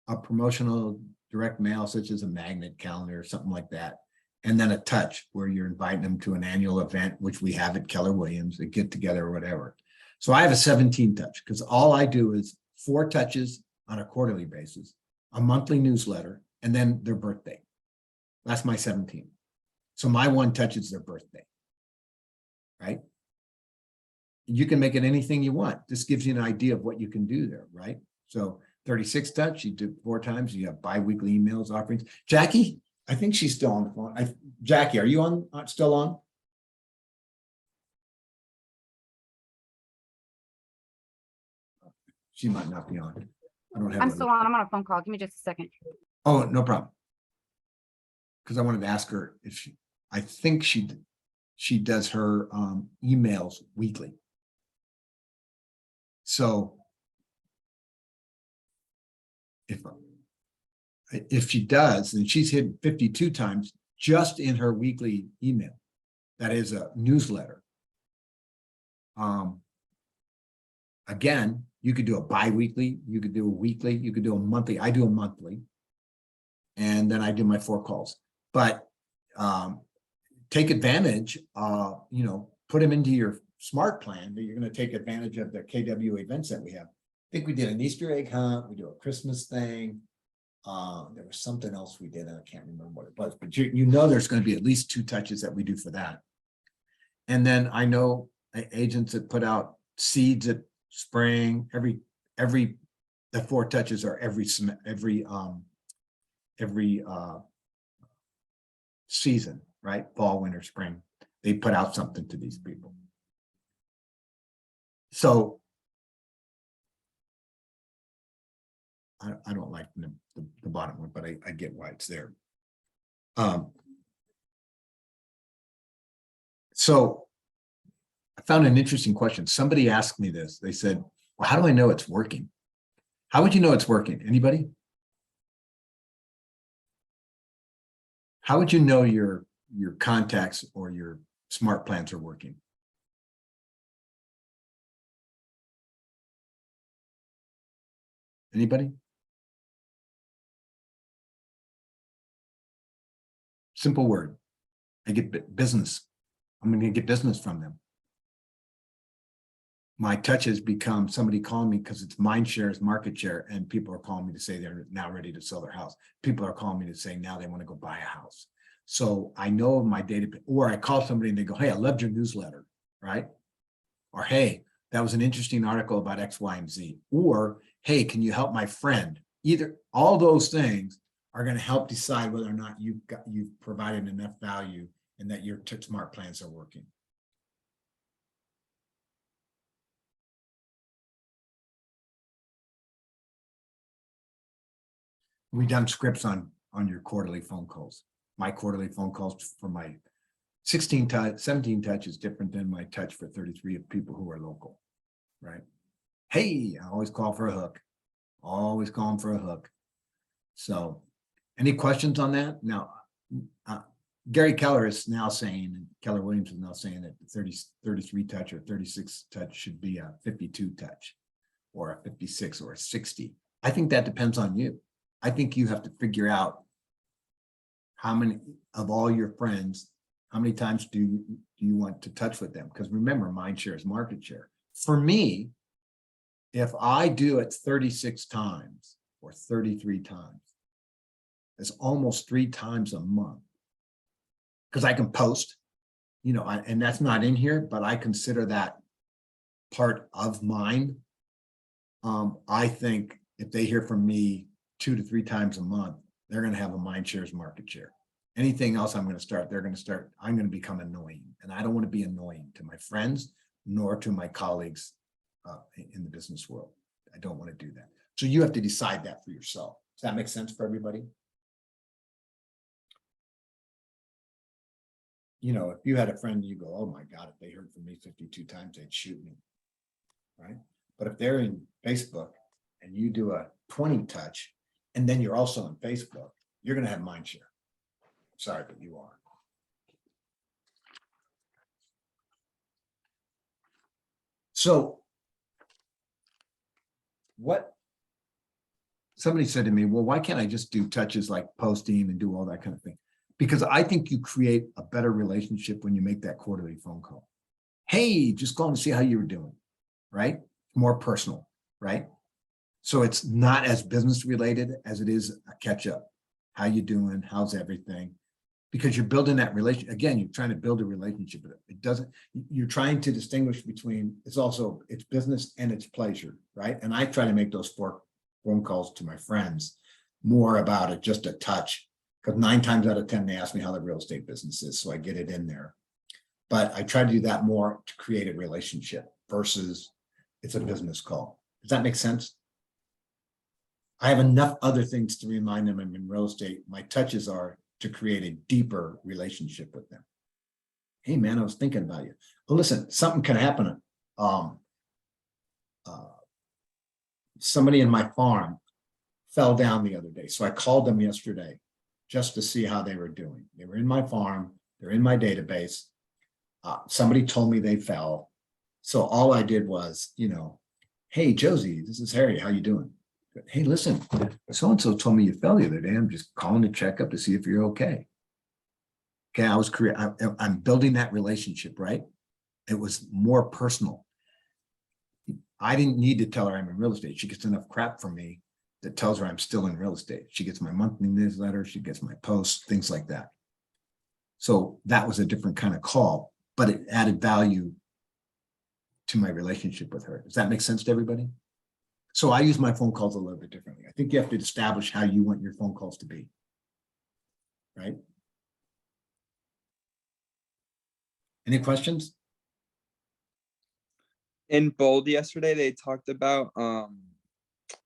a promotional direct mail, such as a magnet calendar or something like that. And then a touch where you're inviting them to an annual event, which we have at Keller Williams, a get together or whatever. So I have a 17 touch because all I do is 4 touches on a quarterly basis, a monthly newsletter, and then their birthday. That's my 17. So my 1 touch is their birthday, right? You can make it anything you want. This gives you an idea of what you can do there, right? So 36 touch, you do 4 times, you have bi-weekly emails, offerings. Jackie, I think she's still on the phone. Jackie, are you on? Still on? She might not be on. I don't have. I'm still on. I'm on a phone call. Give me just a second. Oh, no problem. Because I wanted to ask her if she, I think she does her emails weekly. So if she does, then she's hit 52 times just in her weekly email. That is a newsletter. Again, you could do a bi-weekly, you could do a weekly, you could do a monthly. I do a monthly. And then I do my 4 calls. But take advantage, put them into your smart plan that you're going to take advantage of the KW events that we have. I think we did an Easter egg hunt. We do a Christmas thing. There was something else we did, and I can't remember what it was, but you know there's going to be at least 2 touches that we do for that. And then I know agents that put out seeds at spring, the 4 touches are every season, right? Fall, winter, spring. They put out something to these people. So I don't like the bottom one, but I get why it's there. So I found an interesting question. Somebody asked me this. They said, well, how do I know it's working? How would you know it's working? Anybody? How would you know your contacts or your smart plans are working? Anybody? Simple word. I get business. I'm going to get business from them. My touches become somebody calling me because it's mind shares, market share, and people are calling me to say they're now ready to sell their house. People are calling me to say now they want to go buy a house. So I know my database, or I call somebody and they go, hey, I loved your newsletter, right? Or, hey, that was an interesting article about X, Y, and Z. Or, hey, can you help my friend? Either, all those things are going to help decide whether or not you've provided enough value and that your smart plans are working. We've done scripts on your quarterly phone calls. My quarterly phone calls for my 16 touch, 17 touch is different than my touch for 33 of people who are local, right? Hey, I always call for a hook. Always calling for a hook. So any questions on that? Now, Gary Keller is now saying, and Keller Williams is now saying that 33 touch or 36 touch should be a 52 touch or a 56 or a 60. I think that depends on you. I think you have to figure out how many of all your friends, how many times do you want to touch with them? Because remember, mind share is market share. For me, if I do it 36 times or 33 times, it's almost 3 times a month. Because I can post, you know, and that's not in here, but I consider that part of mine. I think if they hear from me 2 to 3 times a month, they're going to have a mind shares market share. Anything else I'm going to start, I'm going to become annoying. And I don't want to be annoying to my friends, nor to my colleagues in the business world. I don't want to do that. So you have to decide that for yourself. Does that make sense for everybody? You know, if you had a friend, you go, oh my God, if they heard from me 52 times, they'd shoot me, right? But if they're in Facebook and you do a 20 touch, and then you're also on Facebook, you're going to have mind share. Sorry, but you are. So what somebody said to me, well, why can't I just do touches like posting and do all that kind of thing? Because I think you create a better relationship when you make that quarterly phone call. Hey, just calling to see how you were doing, right? More personal, right? So it's not as business related as it is a catch up. How you doing? How's everything? Because you're building that relationship. Again, you're trying to build a relationship. It doesn't, you're trying to distinguish between, it's business and it's pleasure, right? And I try to make those 4 phone calls to my friends more about it, just a touch. Because 9 times out of 10, they ask me how the real estate business is. So I get it in there. But I try to do that more to create a relationship versus it's a business call. Does that make sense? I have enough other things to remind them I'm in real estate. My touches are to create a deeper relationship with them. Hey man, I was thinking about you. Well, listen, something can happen. Somebody in my farm fell down the other day. So I called them yesterday just to see how they were doing. They were in my farm. They're in my database. Somebody told me they fell. So all I did was, you know, hey, Josie, this is Harry. How you doing? Hey, listen, so-and-so told me you fell the other day. I'm just calling to check up to see if you're okay. Okay, I'm building that relationship, right? It was more personal. I didn't need to tell her I'm in real estate. She gets enough crap from me that tells her I'm still in real estate. She gets my monthly newsletter, she gets my posts, things like that. So that was a different kind of call, but it added value to my relationship with her. Does that make sense to everybody? So I use my phone calls a little bit differently. I think you have to establish how you want your phone calls to be, right? Any questions? In Bold yesterday, they talked about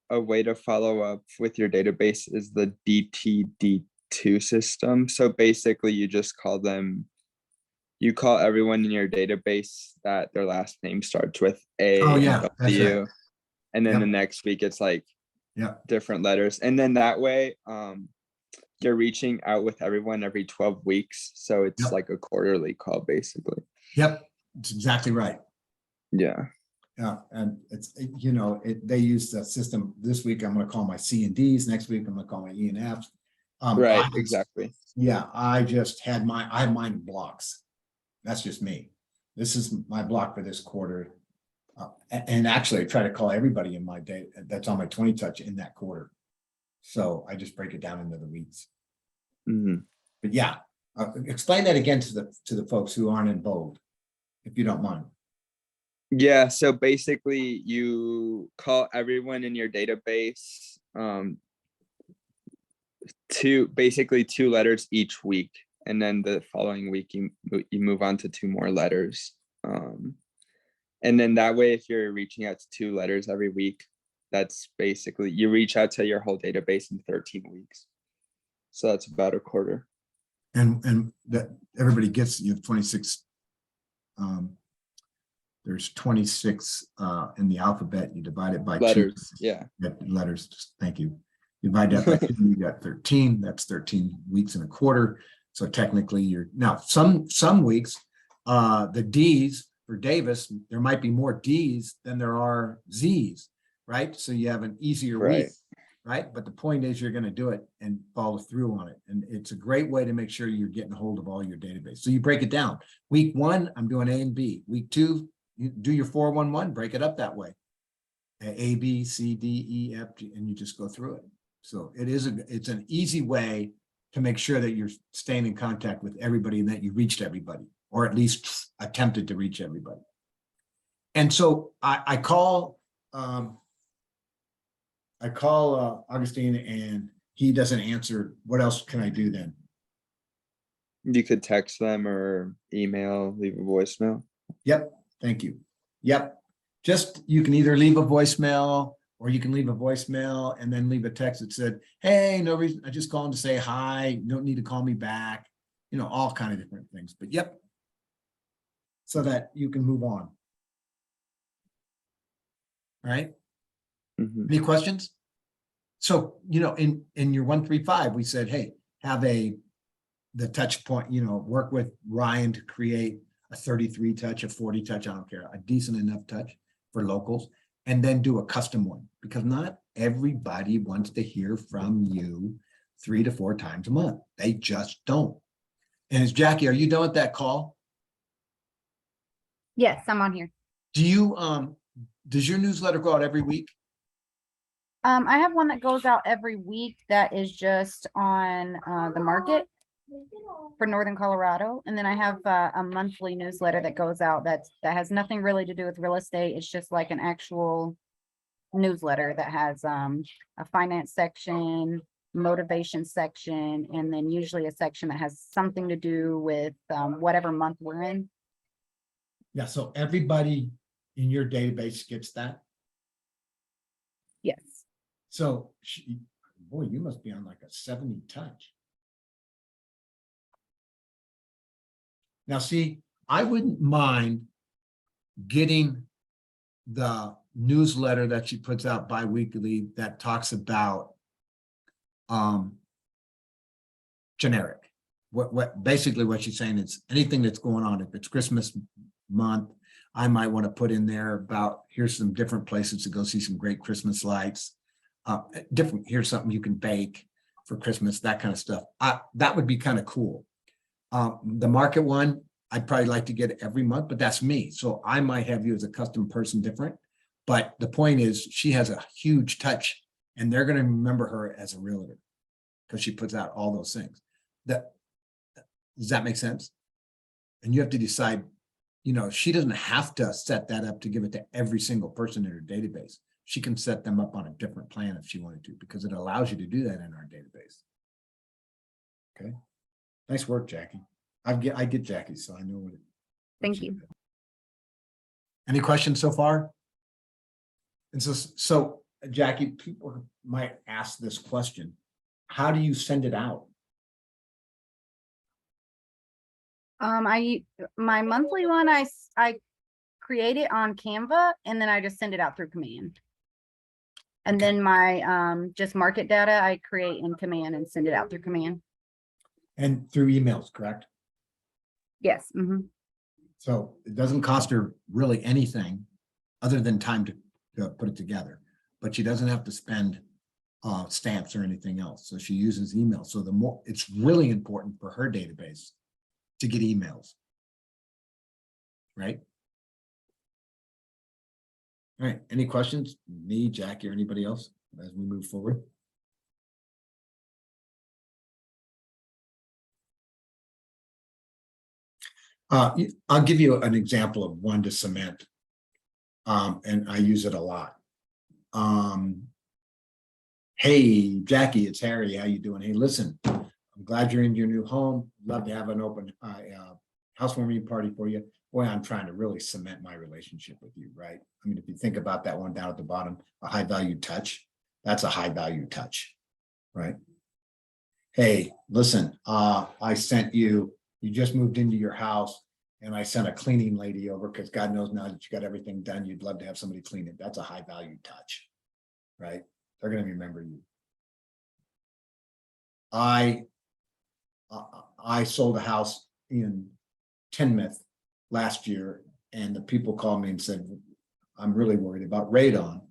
a way to follow up with your database is the DTD2 system. So basically you just call them, you call everyone in your database that their last name starts with A Oh, and yeah, that's W. right. And then Yep. the next week it's like Yeah. different letters. And then that way you're reaching out with everyone every 12 weeks. So it's Yep. like a quarterly call basically. Yep, that's exactly right. Yeah. Yeah, and it's, you know, they use the system. This week, I'm going to call my C and Ds. Next week, I'm going to call my E and Fs. Right, exactly. Yeah, I have mine in blocks. That's just me. This is my block for this quarter. And actually, I try to call everybody in my day that's on my 20 touch in that quarter. So I just break it down into the weeks. Mhm. But yeah, explain that again to the folks who aren't in Bold, if you don't mind. Yeah, so basically you call everyone in your database basically two letters each week, and then the following week you move on to two more letters. And then that way, if you're reaching out to two letters every week, that's basically you reach out to your whole database in 13 weeks. So that's about a quarter. And that everybody gets, you have 26. There's 26 in the alphabet. You divide it by Letters, 2. yeah. Letters, just thank you. Divide that by 2, you got 13. That's 13 weeks and a quarter. So technically you're now some weeks, the D's for Davis, there might be more D's than there are Z's, right? So you have an easier week, Right. right? But the point is you're going to do it and follow through on it. And it's a great way to make sure you're getting a hold of all your database. So you break it down. Week 1, I'm doing A and B. Week 2, you do your 411, break it up that way. A, B, C, D, E, F, G, and you just go through it. So it's an easy way to make sure that you're staying in contact with everybody and that you reached everybody, or at least attempted to reach everybody. And so I call Augustine and he doesn't answer. What else can I do then? You could text them or email, leave a voicemail. Yep. Thank you. Yep. Just, you can either leave a voicemail or you can leave a voicemail and then leave a text that said, hey, no reason, I just called to say hi. You don't need to call me back. You know, all kind of different things, but yep. So that you can move on. All right. Mhm. Any questions? So, you know, in your 135, we said, hey, have the touch point, you know, work with Ryan to create a 33 touch, a 40 touch, I don't care, a decent enough touch for locals, and then do a custom one, because not everybody wants to hear from you 3 to 4 times a month. They just don't. And is Jackie, are you done with that call? Yes, I'm on here. Do you, does your newsletter go out every week? I have one that goes out every week that is just on the market for Northern Colorado. And then I have a monthly newsletter that goes out that has nothing really to do with real estate. It's just like an actual newsletter that has a finance section, motivation section, and then usually a section that has something to do with whatever month we're in. Yeah, so everybody in your database gets that. Yes. So, boy, you must be on like a 70 touch. Now, see, I wouldn't mind getting the newsletter that she puts out bi-weekly that talks about generic. Basically what she's saying is anything that's going on. If it's Christmas month, I might want to put in there about here's some different places to go see some great Christmas lights. Here's something you can bake for Christmas, that kind of stuff. That would be kind of cool. The market one, I'd probably like to get it every month, but that's me. So I might have you as a custom person different. But the point is she has a huge touch and they're going to remember her as a realtor because she puts out all those things. Does that make sense? And you have to decide, you know, she doesn't have to set that up to give it to every single person in her database. She can set them up on a different plan if she wanted to, because it allows you to do that in our database. Okay. Nice work, Jackie. I get Jackie, so I know what it. Thank you. Any questions so far? And so Jackie, people might ask this question. How do you send it out? My monthly one, I create it on Canva and then I just send it out through command. And then my just market data, I create in command and send it out through command. And through emails, correct? Yes. So it doesn't cost her really anything other than time to put it together, but she doesn't have to spend stamps or anything else. So she uses email. So it's really important for her database to get emails, right? All right, any questions? Me, Jackie, or anybody else as we move forward? I'll give you an example of one to cement And I use it a lot. Hey, Jackie, it's Harry. How you doing? Hey, listen, I'm glad you're in your new home. Love to have an open housewarming party for you. Boy, I'm trying to really cement my relationship with you, right? I mean, if you think about that one down at the bottom, a high value touch, that's a high value touch, right? Hey, listen, I sent you, you just moved into your house and I sent a cleaning lady over because God knows now that you got everything done, you'd love to have somebody clean it. That's a high value touch, right? They're going to remember you. I sold a house in Tinmouth last year, and the people called me and said, I'm really worried about radon.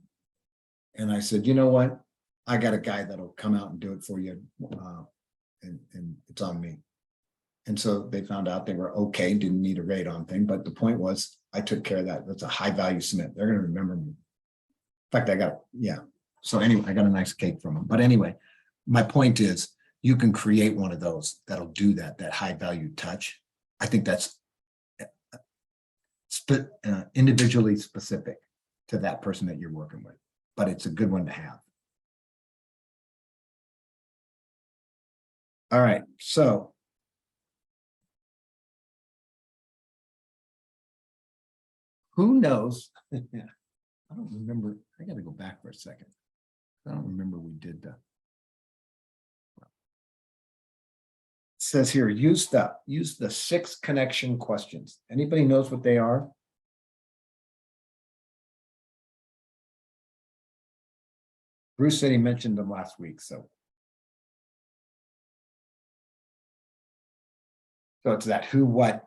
And I said, you know what? I got a guy that'll come out and do it for you. And it's on me. And so they found out they were okay, didn't need a radon thing. But the point was, I took care of that. That's a high value cement. They're going to remember me. In fact, I got, yeah. So anyway, I got a nice cake from them. But anyway, my point is, you can create one of those that'll do that high value touch. I think that's individually specific to that person that you're working with, but it's a good one to have. All right, so who knows? I don't remember. I got to go back for a second. I don't remember we did that. Says here, use the 6 connection questions. Anybody knows what they are? Bruce said he mentioned them last week, so. So it's that who, what,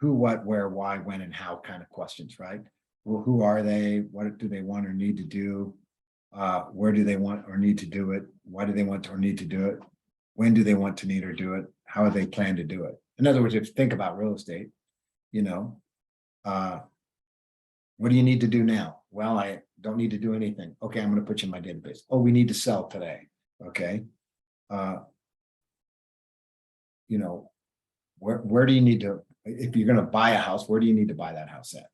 where, why, when, and how kind of questions, right? Well, who are they? What do they want or need to do? Where do they want or need to do it? Why do they want or need to do it? When do they want to need or do it? How do they plan to do it? In other words, if you think about real estate, you know, what do you need to do now? Well, I don't need to do anything. Okay, I'm going to put you in my database. Oh, we need to sell today. Okay. You know, where do you need to, if you're going to buy a house, where do you need to buy that house at?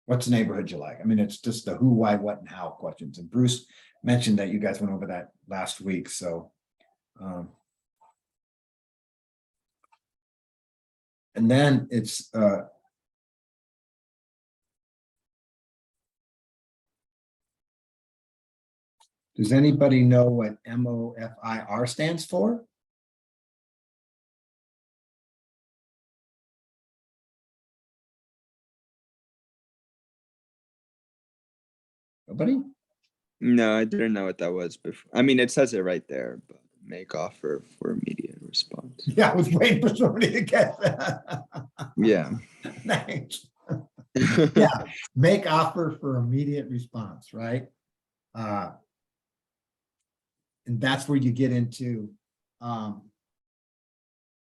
What's the neighborhood you like? I mean, it's just the who, why, what, and how questions. And Bruce mentioned that you guys went over that last week. So, and then it's, does anybody know what MOFIR stands for? Nobody? No, I didn't know what that was before. I mean, it says it right there, but make offer for immediate response. Yeah, I was waiting for somebody to get that. Yeah. Thanks. Yeah, make offer for immediate response, right? And that's where you get into,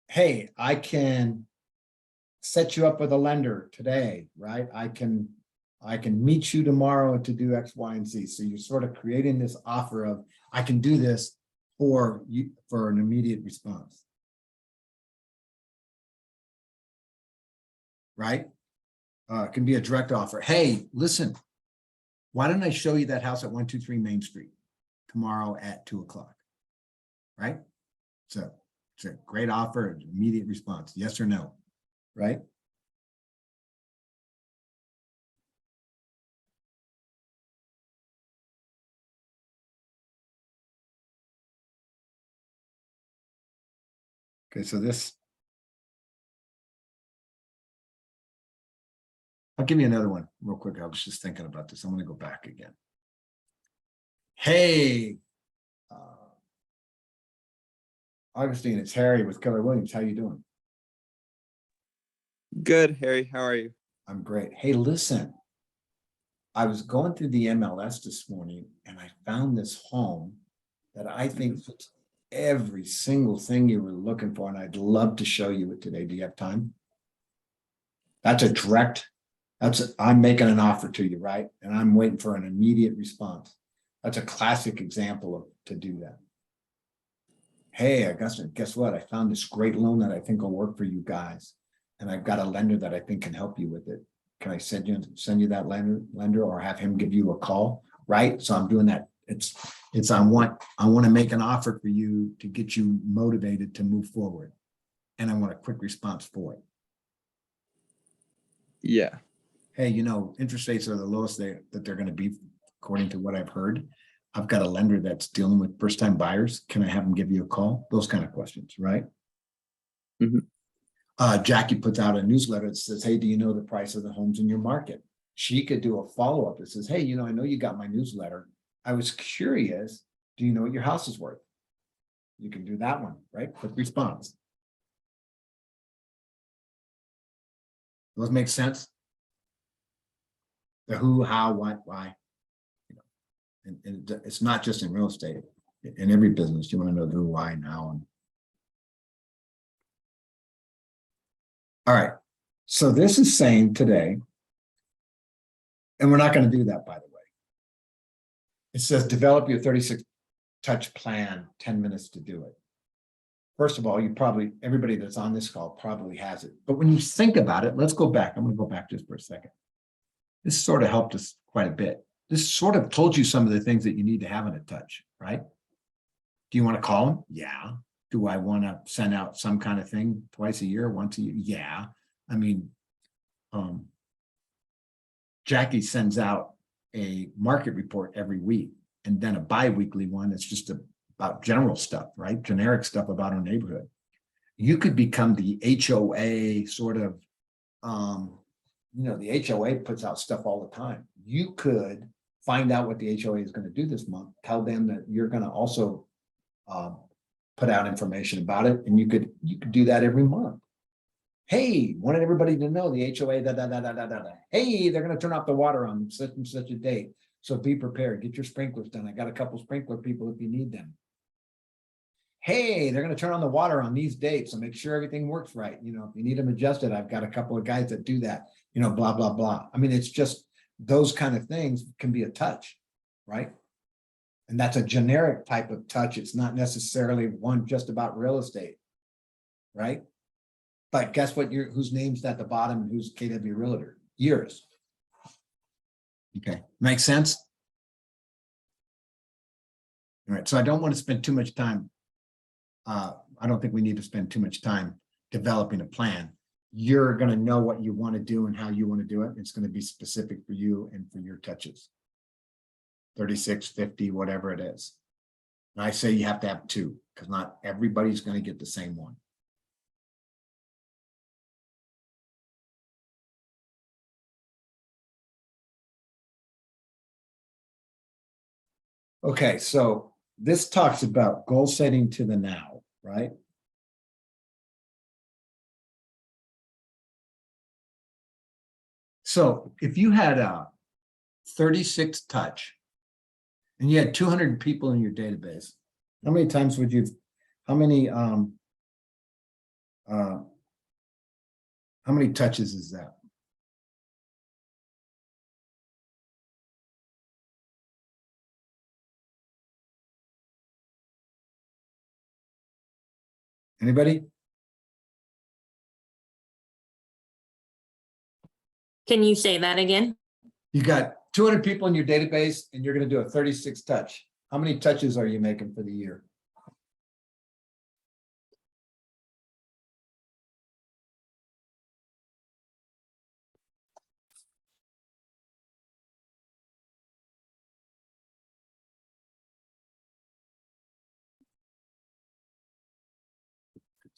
hey, I can set you up with a lender today, right? I can meet you tomorrow to do X, Y, and Z. So you're sort of creating this offer of, I can do this for you for an immediate response. Right? It can be a direct offer. Hey, listen, why don't I show you that house at 123 Main Street tomorrow at 2 o'clock? Right? So it's a great offer, immediate response, yes or no, right? Okay, so this, I'll give you another one real quick. I was just thinking about this. I'm going to go back again. Hey, Augustine, it's Harry with Keller Williams. How you doing? Good, Harry. How are you? I'm great. Hey, listen, I was going through the MLS this morning and I found this home that I think fits every single thing you were looking for. And I'd love to show you it today. Do you have time? That's a direct, I'm making an offer to you, right? And I'm waiting for an immediate response. That's a classic example of to do that. Hey, Augustine, guess what? I found this great loan that I think will work for you guys. And I've got a lender that I think can help you with it. can I send you that lender or have him give you a call, right? So I'm doing that. It's I want to make an offer for you to get you motivated to move forward. And I want a quick response for it. Yeah. Hey, interest rates are the lowest that they're going to be, according to what I've heard. I've got a lender that's dealing with first-time buyers. Can I have them give you a call? Those kind of questions, right? Mhm. Jackie puts out a newsletter that says, hey, do you know the price of the homes in your market? She could do a follow-up that says, hey, I know you got my newsletter. I was curious, do you know what your house is worth? You can do that one, right? Quick response. Does that make sense? The who, how, what, why. And it's not just in real estate. In every business, you want to know the who, why, and how. And all right. So this is saying today, and we're not going to do that, by the way. It says develop your 36 touch plan, 10 minutes to do it. First of all, everybody that's on this call probably has it. But when you think about it, let's go back. I'm going to go back just for a second. This sort of helped us quite a bit. This sort of told you some of the things that you need to have in a touch, right? Do you want to call them? Yeah. Do I want to send out some kind of thing twice a year, once a year? Yeah. I mean, Jackie sends out a market report every week and then a bi-weekly one that's just about general stuff, right? Generic stuff about our neighborhood. You could become the HOA sort of, the HOA puts out stuff all the time. You could find out what the HOA is going to do this month, tell them that you're going to also put out information about it. And you could do that every month. Hey, wanted everybody to know the HOA, Hey, they're going to turn off the water on such and such a date. So be prepared, get your sprinklers done. I got a couple sprinkler people if you need them. Hey, they're going to turn on the water on these dates, so make sure everything works right. If you need them adjusted, I've got a couple of guys that do that, blah, blah, blah. I mean, it's just those kind of things can be a touch, right? And that's a generic type of touch. It's not necessarily one just about real estate, right? But guess what? Whose name's at the bottom and who's KW Realtor? Yours. Okay, makes sense? All right, so I don't want to spend too much time. I don't think we need to spend too much time developing a plan. You're going to know what you want to do and how you want to do it. It's going to be specific for you and for your touches. 36, 50, whatever it is. And I say you have to have two because not everybody's going to get the same one. Okay, so this talks about goal setting to the now, right? So if you had a 36 touch and you had 200 people in your database, how many times would you, how many touches is that? Anybody? Can you say that again? You got 200 people in your database and you're going to do a 36 touch. How many touches are you making for the year?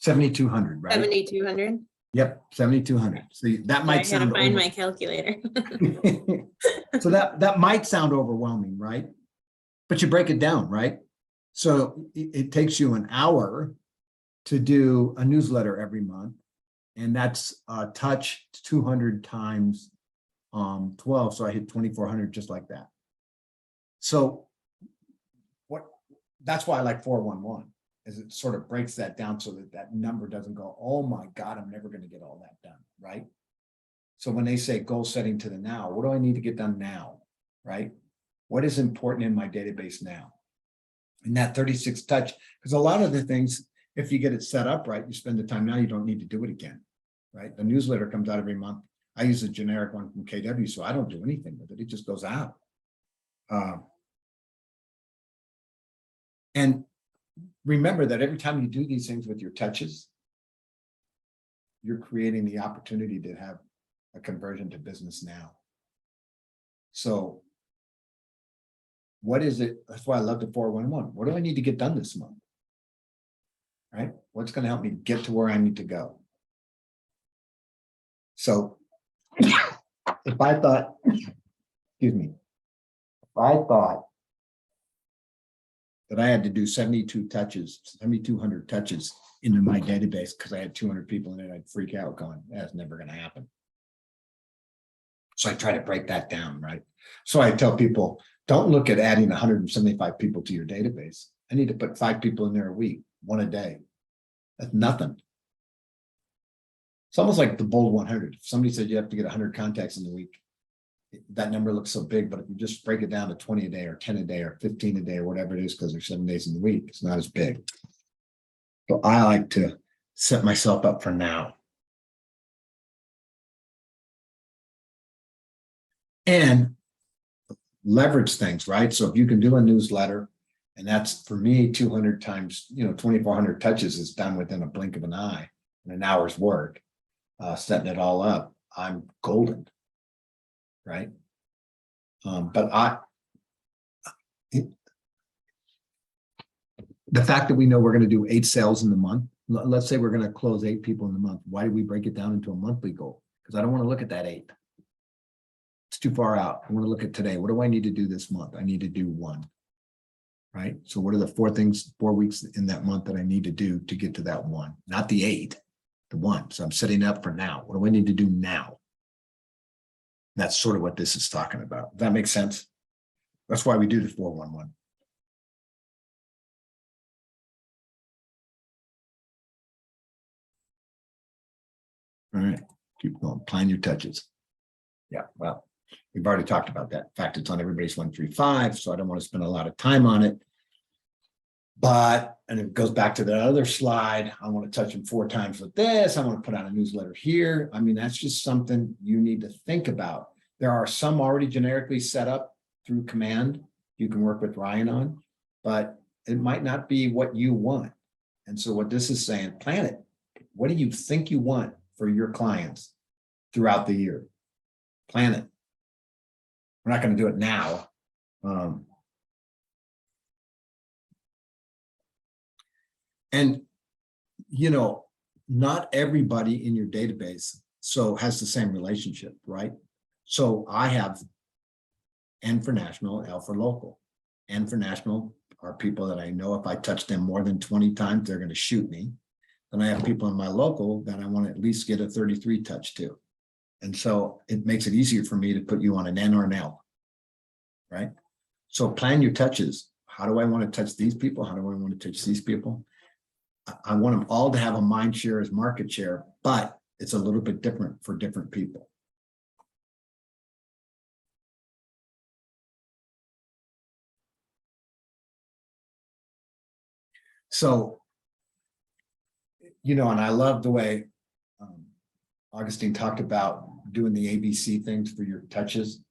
$7,200, right? 7,200. Yep, 7,200. So that I might gotta sound find my calculator. so that might sound overwhelming, right? But you break it down, right? So it takes you an hour to do a newsletter every month, and that's touch 200 times 12. So I hit 2,400 just like that. So that's why I like 411. Is it sort of breaks that down so that number doesn't go, oh my God, I'm never going to get all that done, right? So when they say goal setting to the now, what do I need to get done now, right? What is important in my database now? And that 36 touch, because a lot of the things, if you get it set up right, you spend the time now, you don't need to do it again, right? The newsletter comes out every month. I use a generic one from KW, so I don't do anything with it. It just goes out. And remember that every time you do these things with your touches, you're creating the opportunity to have a conversion to business now. So what is it? That's why I love the 411. What do I need to get done this month? Right? What's going to help me get to where I need to go? So if I thought, excuse me, if I thought that I had to do 72 touches, 7,200 touches into my database because I had 200 people in it, I'd freak out going, that's never going to happen. So I try to break that down, right? So I tell people, don't look at adding 175 people to your database. I need to put 5 people in there a week, 1 a day. That's nothing. It's almost like the bold 100. If somebody said you have to get 100 contacts in the week, that number looks so big, but if you just break it down to 20 a day or 10 a day or 15 a day or whatever it is, because there's 7 days in the week, it's not as big. So I like to set myself up for now. And leverage things, right? So if you can do a newsletter, and that's for me, 200 times, 2,400 touches is done within a blink of an eye in an hour's work, setting it all up, I'm golden, right? But the fact that we know we're going to do 8 sales in the month, let's say we're going to close 8 people in the month. Why do we break it down into a monthly goal? Because I don't want to look at that 8. It's too far out. I want to look at today. What do I need to do this month? I need to do 1, right? So what are the 4 weeks in that month that I need to do to get to that 1, not the 8, the 1. So I'm setting up for now. What do I need to do now? That's sort of what this is talking about. Does that make sense? That's why we do the 411. All right, keep going. Plan your touches. Yeah, well, we've already talked about that. In fact, it's on everybody's 135, so I don't want to spend a lot of time on it. But, and it goes back to the other slide, I want to touch them 4 times with this. I want to put out a newsletter here. I mean, that's just something you need to think about. There are some already generically set up through command you can work with Ryan on, but it might not be what you want. And so what this is saying, plan it. What do you think you want for your clients throughout the year? Plan it. We're not going to do it now. And, not everybody in your database has the same relationship, right? So I have N for national, L for local. N for national are people that I know if I touch them more than 20 times, they're going to shoot me. Then I have people in my local that I want to at least get a 33 touch to. And so it makes it easier for me to put you on an N or an L, right? So plan your touches. How do I want to touch these people? How do I want to touch these people? I want them all to have a mind share as market share, but it's a little bit different for different people. So, and I love the way Augustine talked about doing the ABC things for your touches,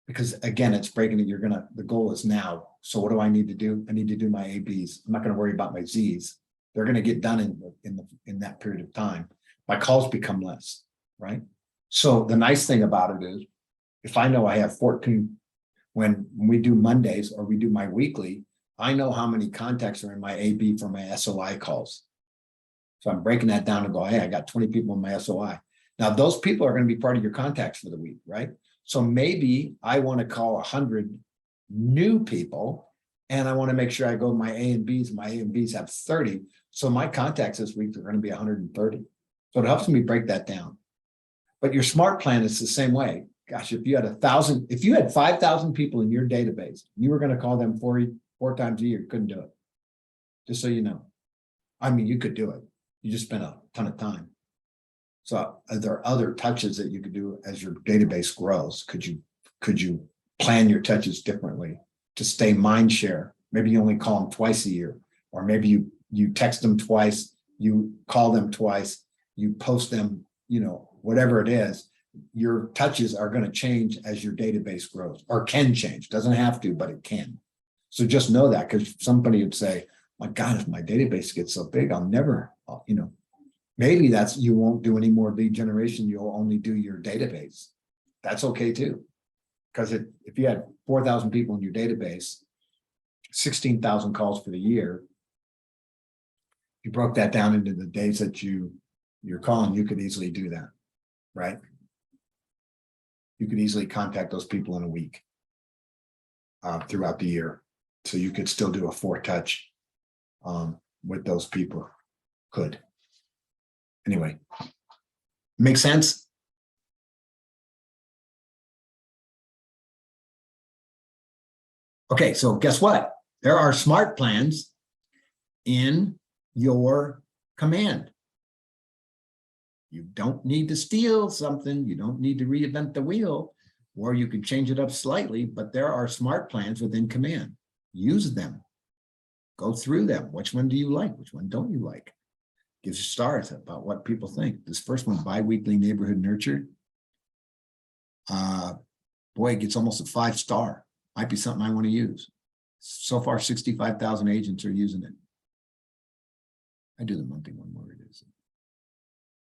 because again, it's breaking it. The goal is now. So what do I need to do? I need to do my ABs. I'm not going to worry about my Zs. They're going to get done in that period of time. My calls become less, right? So the nice thing about it is, if I know I have 14, when we do Mondays or we do my weekly, I know how many contacts are in my AB for my SOI calls. So I'm breaking that down and go, hey, I got 20 people in my SOI. Now those people are going to be part of your contacts for the week, right? So maybe I want to call 100 new people, and I want to make sure I go to my A and Bs. My A and Bs have 30. So my contacts this week are going to be 130. So it helps me break that down. But your smart plan is the same way. Gosh, if you had 1,000, if you had 5,000 people in your database, you were going to call them 4 times a year, you couldn't do it. Just so you know. I mean, you could do it. You just spent a ton of time. So there are other touches that you could do as your database grows. Could you plan your touches differently to stay mind share? Maybe you only call them twice a year, or maybe you text them twice, you call them twice, you post them, whatever it is. your touches are going to change as your database grows, or can change. Doesn't have to, but it can. So just know that, because somebody would say, my God, if my database gets so big, I'll never, maybe that's, you won't do any more lead generation. You'll only do your database. That's okay too. Because if you had 4,000 people in your database, 16,000 calls for the year, you broke that down into the days that you're calling, you could easily do that, right? You could easily contact those people in a week throughout the year. So you could still do a 4-touch with those people. Could. Anyway, make sense? Okay, so guess what? There are smart plans in your command. You don't need to steal something. You don't need to reinvent the wheel, or you can change it up slightly, but there are smart plans within command. Use them. Go through them. Which one do you like? Which one don't you like? Gives you stars about what people think. This first one, biweekly neighborhood nurture. Boy, it gets almost a 5-star. Might be something I want to use. So far, 65,000 agents are using it. I do the monthly one where it is.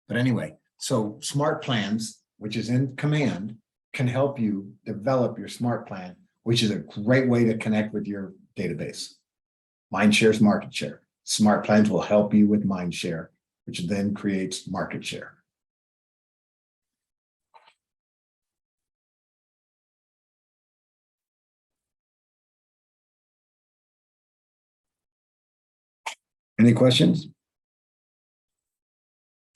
But anyway, so smart plans, which is in command, can help you develop your smart plan, which is a great way to connect with your database. Mind share is market share. Smart plans will help you with mind share, which then creates market share. Any questions?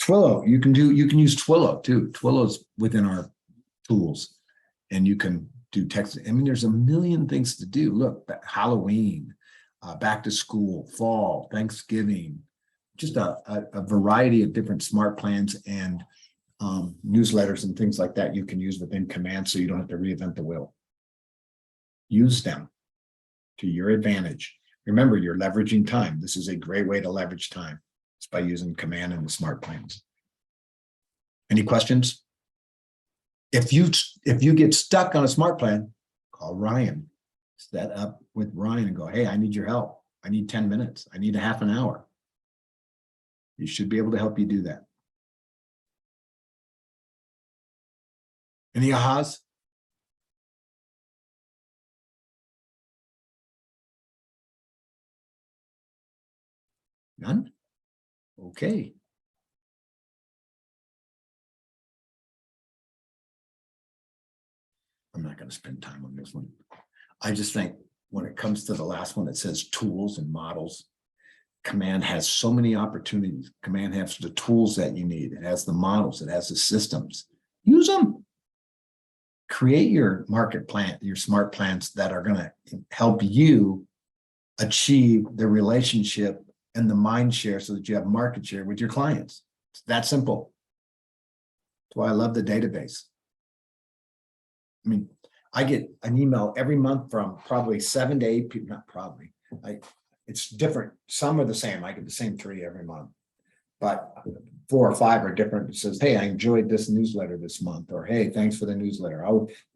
Twilio, you can use Twilio too. Twilio's within our tools, and you can do text. I mean, there's a million things to do. Look, Halloween, back to school, fall, Thanksgiving, just a variety of different smart plans and newsletters and things like that you can use within command, so you don't have to reinvent the wheel. Use them to your advantage. Remember, you're leveraging time. This is a great way to leverage time. It's by using command and the smart plans. Any questions? If you get stuck on a smart plan, call Ryan. Set up with Ryan and go, hey, I need your help. I need 10 minutes. I need a half an hour. He should be able to help you do that. Any ahas? None? Okay. I'm not going to spend time on this one. I just think when it comes to the last one that says tools and models, command has so many opportunities. Command has the tools that you need. It has the models. It has the systems. Use them. Create your market plan, your smart plans that are going to help you achieve the relationship and the mind share so that you have market share with your clients. It's that simple. That's why I love the database. I mean, I get an email every month from probably 7 to 8 people, not probably, it's different. Some are the same. I get the same 3 every month, but 4 or 5 are different. It says, hey, I enjoyed this newsletter this month, or hey, thanks for the newsletter.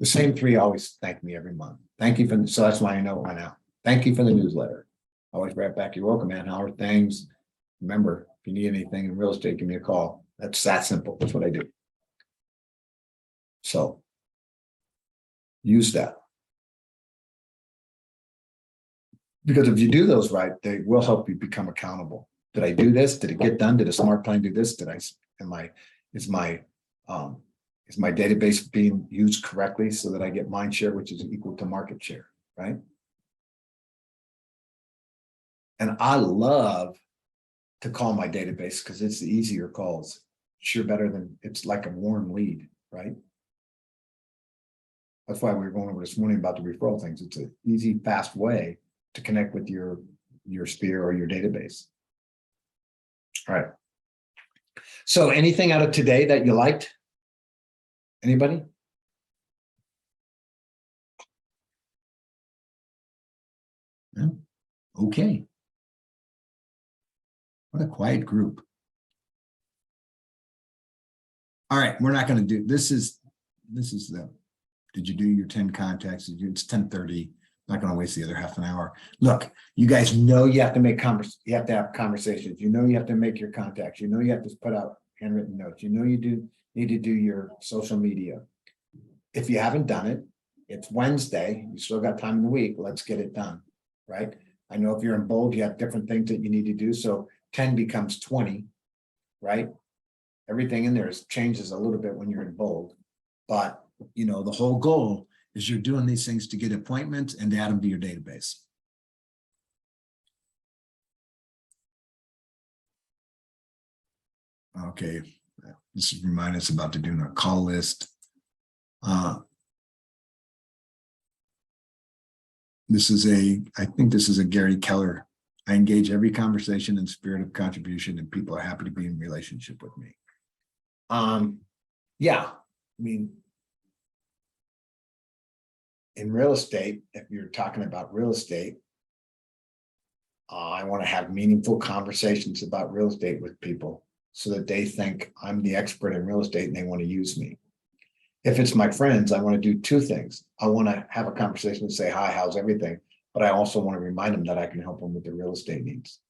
The same 3 always thank me every month. Thank you for, so that's why I know it went out. Thank you for the newsletter. Always right back. You're welcome, man. How are things? Remember, if you need anything in real estate, give me a call. That's that simple. That's what I do. So use that. Because if you do those right, they will help you become accountable. Did I do this? Did it get done? Did a smart plan do this? Is my database being used correctly so that I get mind share, which is equal to market share, right? And I love to call my database because it's the easier calls. Sure, better than, it's like a warm lead, right? That's why we were going over this morning about the referral things. It's an easy, fast way to connect with your sphere or your database. All right. So anything out of today that you liked? Anybody? No? Okay. What a quiet group. All right, we're not gonna do, this is the, did you do your 10 contacts? It's 10:30. Not gonna waste the other half an hour. Look, you guys know you have to make you have to have conversations. You know you have to make your contacts. You know you have to put out handwritten notes. You know you need to do your social media. If you haven't done it, it's Wednesday. You still got time in the week. Let's get it done, right? I know if you're in bold, you have different things that you need to do. So 10 becomes 20, right? Everything in there changes a little bit when you're in bold, but you know, the whole goal is you're doing these things to get appointments and to add them to your database. Okay, this is remind us about to do a call list. I think this is a Gary Keller. I engage every conversation in spirit of contribution, and people are happy to be in relationship with me. Yeah, I mean, in real estate, if you're talking about real estate, I want to have meaningful conversations about real estate with people so that they think I'm the expert in real estate and they want to use me. If it's my friends, I want to do two things. I want to have a conversation and say, hi, how's everything? But I also want to remind them that I can help them with their real estate needs.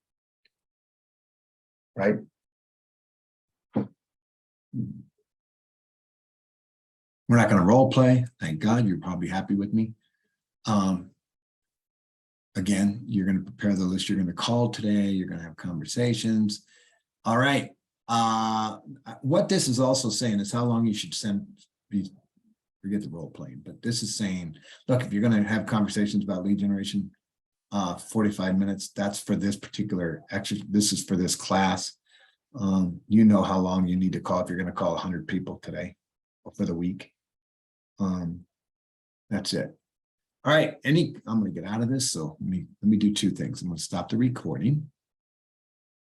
Right? We're not going to role play. Thank God. You're probably happy with me. Again, you're going to prepare the list you're going to call today. You're going to have conversations. All right. What this is also saying is how long you should forget the role playing, but this is saying, look, if you're going to have conversations about lead generation, 45 minutes, that's for this particular exercise. This is for this class. You know how long you need to call if you're going to call 100 people today or for the week. That's it. All right, I'm going to get out of this. So let me do two things. I'm going to stop the recording.